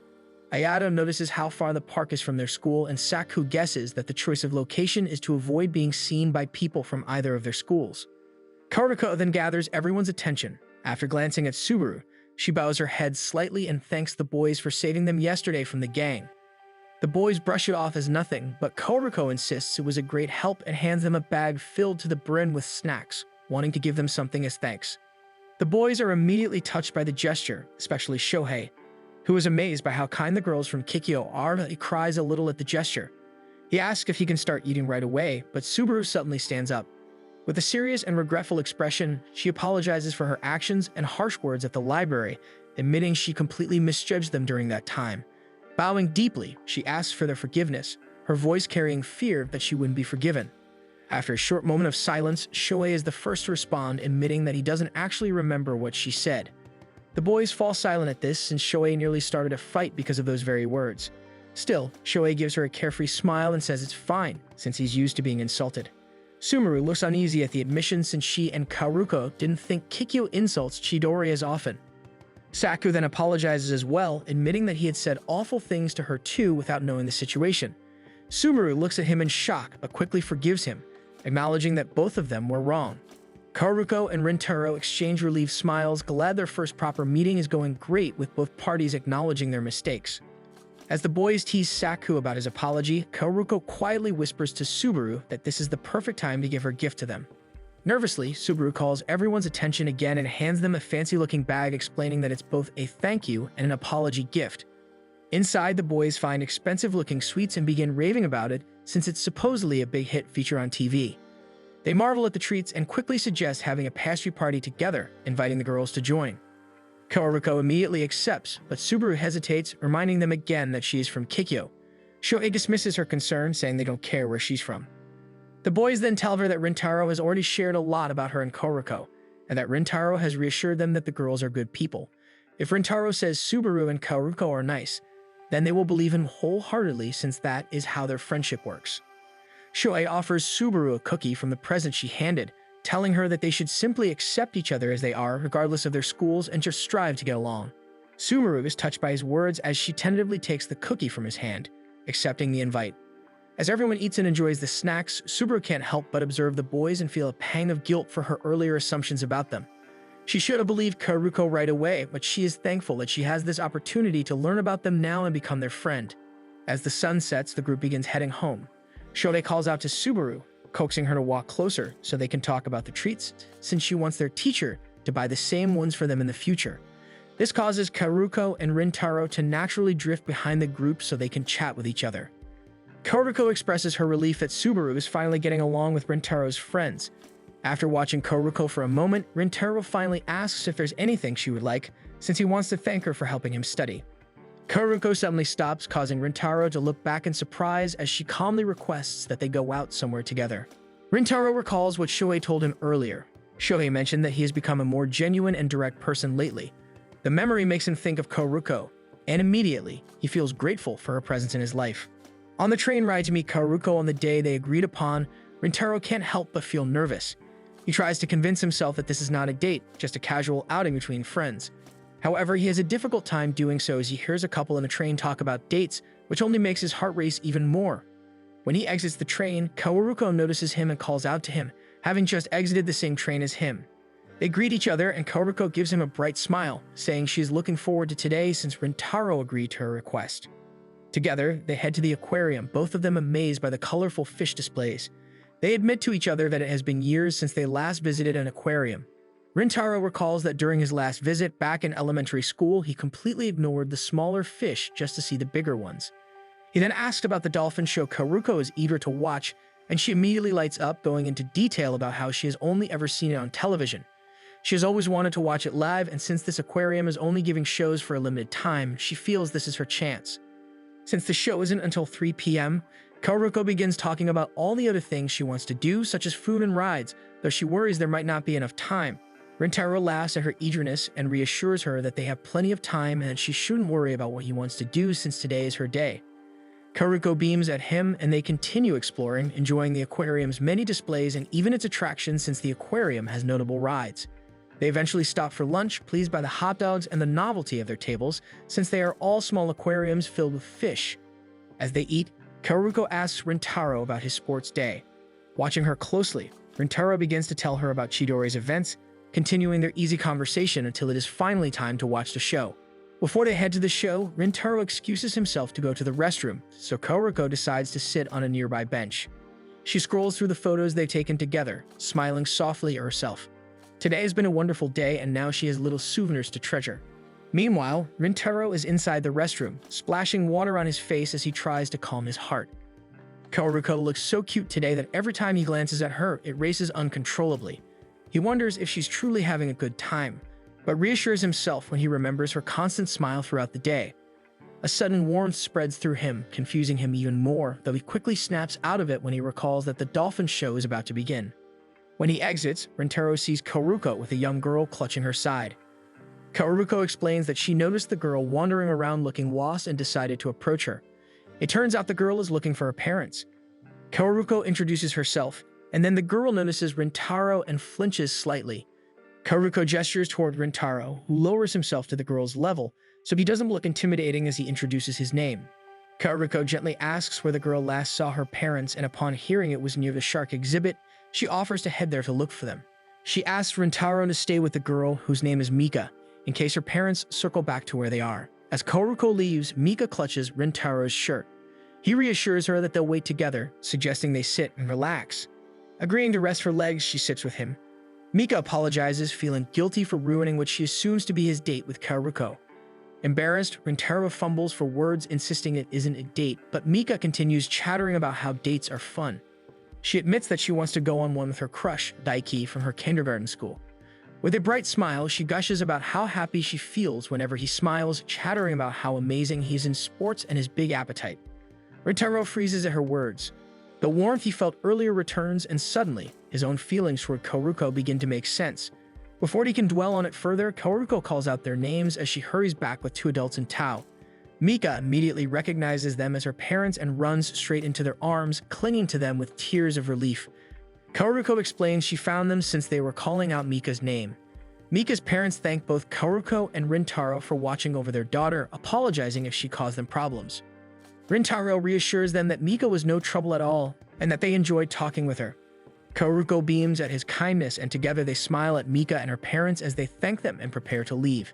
Ayato notices how far the park is from their school, and Saku guesses that the choice of location is to avoid being seen by people from either of their schools. Karuko then gathers everyone's attention. After glancing at Subaru, she bows her head slightly and thanks the boys for saving them yesterday from the gang. The boys brush it off as nothing, but Karuko insists it was a great help and hands them a bag filled to the brim with snacks, wanting to give them something as thanks. The boys are immediately touched by the gesture, especially Shohei, who is amazed by how kind the girls from Kikyo are. He cries a little at the gesture. He asks if he can start eating right away, but Subaru suddenly stands up. With a serious and regretful expression, she apologizes for her actions and harsh words at the library, admitting she completely misjudged them during that time. Bowing deeply, she asks for their forgiveness, her voice carrying fear that she wouldn't be forgiven. After a short moment of silence, Shohei is the first to respond, admitting that he doesn't actually remember what she said. The boys fall silent at this since Shohei nearly started a fight because of those very words. Still, Shohei gives her a carefree smile and says it's fine, since he's used to being insulted. Sumaru looks uneasy at the admission since she and Karuko didn't think Kikyo insults Chidori as often. Saku then apologizes as well, admitting that he had said awful things to her too without knowing the situation. Sumaru looks at him in shock but quickly forgives him, acknowledging that both of them were wrong. Karuko and Rintaro exchange relieved smiles, glad their first proper meeting is going great, with both parties acknowledging their mistakes. As the boys tease Saku about his apology, Karuko quietly whispers to Subaru that this is the perfect time to give her gift to them. Nervously, Subaru calls everyone's attention again and hands them a fancy-looking bag, explaining that it's both a thank you and an apology gift. Inside, the boys find expensive-looking sweets and begin raving about it, since it's supposedly a big hit feature on TV. They marvel at the treats and quickly suggest having a pastry party together, inviting the girls to join. Karuko immediately accepts, but Subaru hesitates, reminding them again that she is from Kikyo. Shohei dismisses her concern, saying they don't care where she's from. The boys then tell her that Rintaro has already shared a lot about her and Karuko, and that Rintaro has reassured them that the girls are good people. If Rintaro says Subaru and Karuko are nice, then they will believe him wholeheartedly, since that is how their friendship works. Shohei offers Subaru a cookie from the present she handed, telling her that they should simply accept each other as they are, regardless of their schools, and just strive to get along. Subaru is touched by his words as she tentatively takes the cookie from his hand, accepting the invite. As everyone eats and enjoys the snacks, Subaru can't help but observe the boys and feel a pang of guilt for her earlier assumptions about them. She should have believed Karuko right away, but she is thankful that she has this opportunity to learn about them now and become their friend. As the sun sets, the group begins heading home. Shohei calls out to Subaru, coaxing her to walk closer so they can talk about the treats, since she wants their teacher to buy the same ones for them in the future. This causes Karuko and Rintaro to naturally drift behind the group so they can chat with each other. Koruko expresses her relief that Subaru is finally getting along with Rintaro's friends. After watching Koruko for a moment, Rintaro finally asks if there's anything she would like, since he wants to thank her for helping him study. Koruko suddenly stops, causing Rintaro to look back in surprise as she calmly requests that they go out somewhere together. Rintaro recalls what Shohei told him earlier. Shohei mentioned that he has become a more genuine and direct person lately. The memory makes him think of Koruko, and immediately, he feels grateful for her presence in his life. On the train ride to meet Koruko on the day they agreed upon, Rintaro can't help but feel nervous. He tries to convince himself that this is not a date, just a casual outing between friends. However, he has a difficult time doing so as he hears a couple in a train talk about dates, which only makes his heart race even more. When he exits the train, Koruko notices him and calls out to him, having just exited the same train as him. They greet each other and Koruko gives him a bright smile, saying she is looking forward to today since Rintaro agreed to her request. Together, they head to the aquarium, both of them amazed by the colorful fish displays. They admit to each other that it has been years since they last visited an aquarium. Rintaro recalls that during his last visit back in elementary school, he completely ignored the smaller fish just to see the bigger ones. He then asked about the dolphin show Koruko is eager to watch, and she immediately lights up, going into detail about how she has only ever seen it on television. She has always wanted to watch it live, and since this aquarium is only giving shows for a limited time, she feels this is her chance. Since the show isn't until 3 p.m., Koruko begins talking about all the other things she wants to do, such as food and rides, though she worries there might not be enough time. Rintaro laughs at her eagerness and reassures her that they have plenty of time and that she shouldn't worry about what he wants to do since today is her day. Koruko beams at him and they continue exploring, enjoying the aquarium's many displays and even its attractions since the aquarium has notable rides. They eventually stop for lunch, pleased by the hot dogs and the novelty of their tables, since they are all small aquariums filled with fish. As they eat, Koruko asks Rintaro about his sports day. Watching her closely, Rintaro begins to tell her about Chidori's events, continuing their easy conversation until it is finally time to watch the show. Before they head to the show, Rintaro excuses himself to go to the restroom, so Koruko decides to sit on a nearby bench. She scrolls through the photos they've taken together, smiling softly at herself. Today has been a wonderful day, and now she has little souvenirs to treasure. Meanwhile, Rintaro is inside the restroom, splashing water on his face as he tries to calm his heart. Koruko looks so cute today that every time he glances at her, it races uncontrollably. He wonders if she's truly having a good time, but reassures himself when he remembers her constant smile throughout the day. A sudden warmth spreads through him, confusing him even more, though he quickly snaps out of it when he recalls that the dolphin show is about to begin. When he exits, Rintaro sees Koruko with a young girl clutching her side. Koruko explains that she noticed the girl wandering around looking lost and decided to approach her. It turns out the girl is looking for her parents. Koruko introduces herself, and then the girl notices Rintaro and flinches slightly. Koruko gestures toward Rintaro, who lowers himself to the girl's level, so he doesn't look intimidating as he introduces his name. Koruko gently asks where the girl last saw her parents, and upon hearing it was near the shark exhibit, she offers to head there to look for them. She asks Rintaro to stay with the girl, whose name is Mika, in case her parents circle back to where they are. As Koruko leaves, Mika clutches Rintaro's shirt. He reassures her that they'll wait together, suggesting they sit and relax. Agreeing to rest her legs, she sits with him. Mika apologizes, feeling guilty for ruining what she assumes to be his date with Koruko. Embarrassed, Rintaro fumbles for words, insisting it isn't a date, but Mika continues chattering about how dates are fun. She admits that she wants to go on one with her crush, Daiki, from her kindergarten school. With a bright smile, she gushes about how happy she feels whenever he smiles, chattering about how amazing he is in sports and his big appetite. Rintaro freezes at her words. The warmth he felt earlier returns, and suddenly, his own feelings toward Koruko begin to make sense. Before he can dwell on it further, Koruko calls out their names as she hurries back with two adults in tow. Mika immediately recognizes them as her parents and runs straight into their arms, clinging to them with tears of relief. Koruko explains she found them since they were calling out Mika's name. Mika's parents thank both Koruko and Rintaro for watching over their daughter, apologizing if she caused them problems. Rintaro reassures them that Mika was no trouble at all, and that they enjoyed talking with her. Koruko beams at his kindness, and together they smile at Mika and her parents as they thank them and prepare to leave.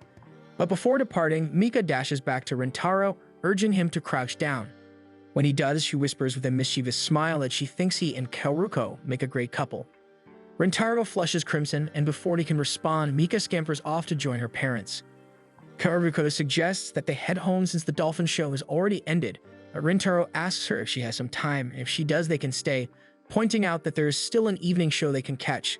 But before departing, Mika dashes back to Rintaro, urging him to crouch down. When he does, she whispers with a mischievous smile that she thinks he and Koruko make a great couple. Rintaro flushes crimson, and before he can respond, Mika scampers off to join her parents. Koruko suggests that they head home since the dolphin show has already ended, Rintaro asks her if she has some time, and if she does, they can stay, pointing out that there is still an evening show they can catch.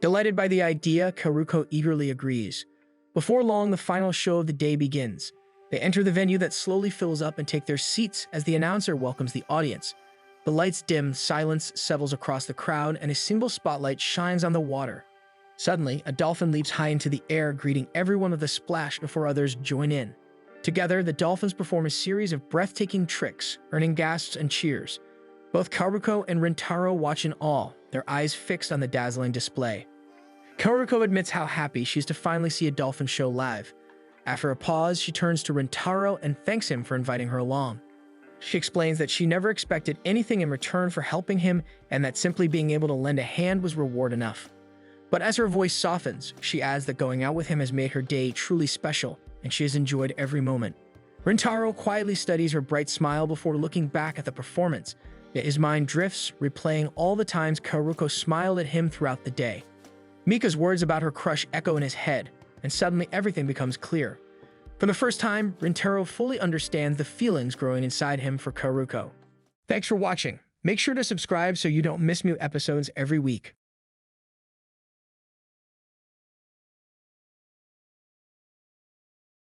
Delighted by the idea, Karuko eagerly agrees. Before long, the final show of the day begins. They enter the venue that slowly fills up and take their seats as the announcer welcomes the audience. The lights dim, silence settles across the crowd, and a single spotlight shines on the water. Suddenly, a dolphin leaps high into the air, greeting everyone with a splash before others join in. Together, the dolphins perform a series of breathtaking tricks, earning gasps and cheers. Both Karuko and Rintaro watch in awe, their eyes fixed on the dazzling display. Karuko admits how happy she is to finally see a dolphin show live. After a pause, she turns to Rintaro and thanks him for inviting her along. She explains that she never expected anything in return for helping him and that simply being able to lend a hand was reward enough. But as her voice softens, she adds that going out with him has made her day truly special, and she has enjoyed every moment. Rintaro quietly studies her bright smile before looking back at the performance, yet his mind drifts, replaying all the times Karuko smiled at him throughout the day. Mika's words about her crush echo in his head, and suddenly everything becomes clear. For the first time, Rintaro fully understands the feelings growing inside him for Karuko. Thanks for watching. Make sure to subscribe so you don't miss new episodes every week.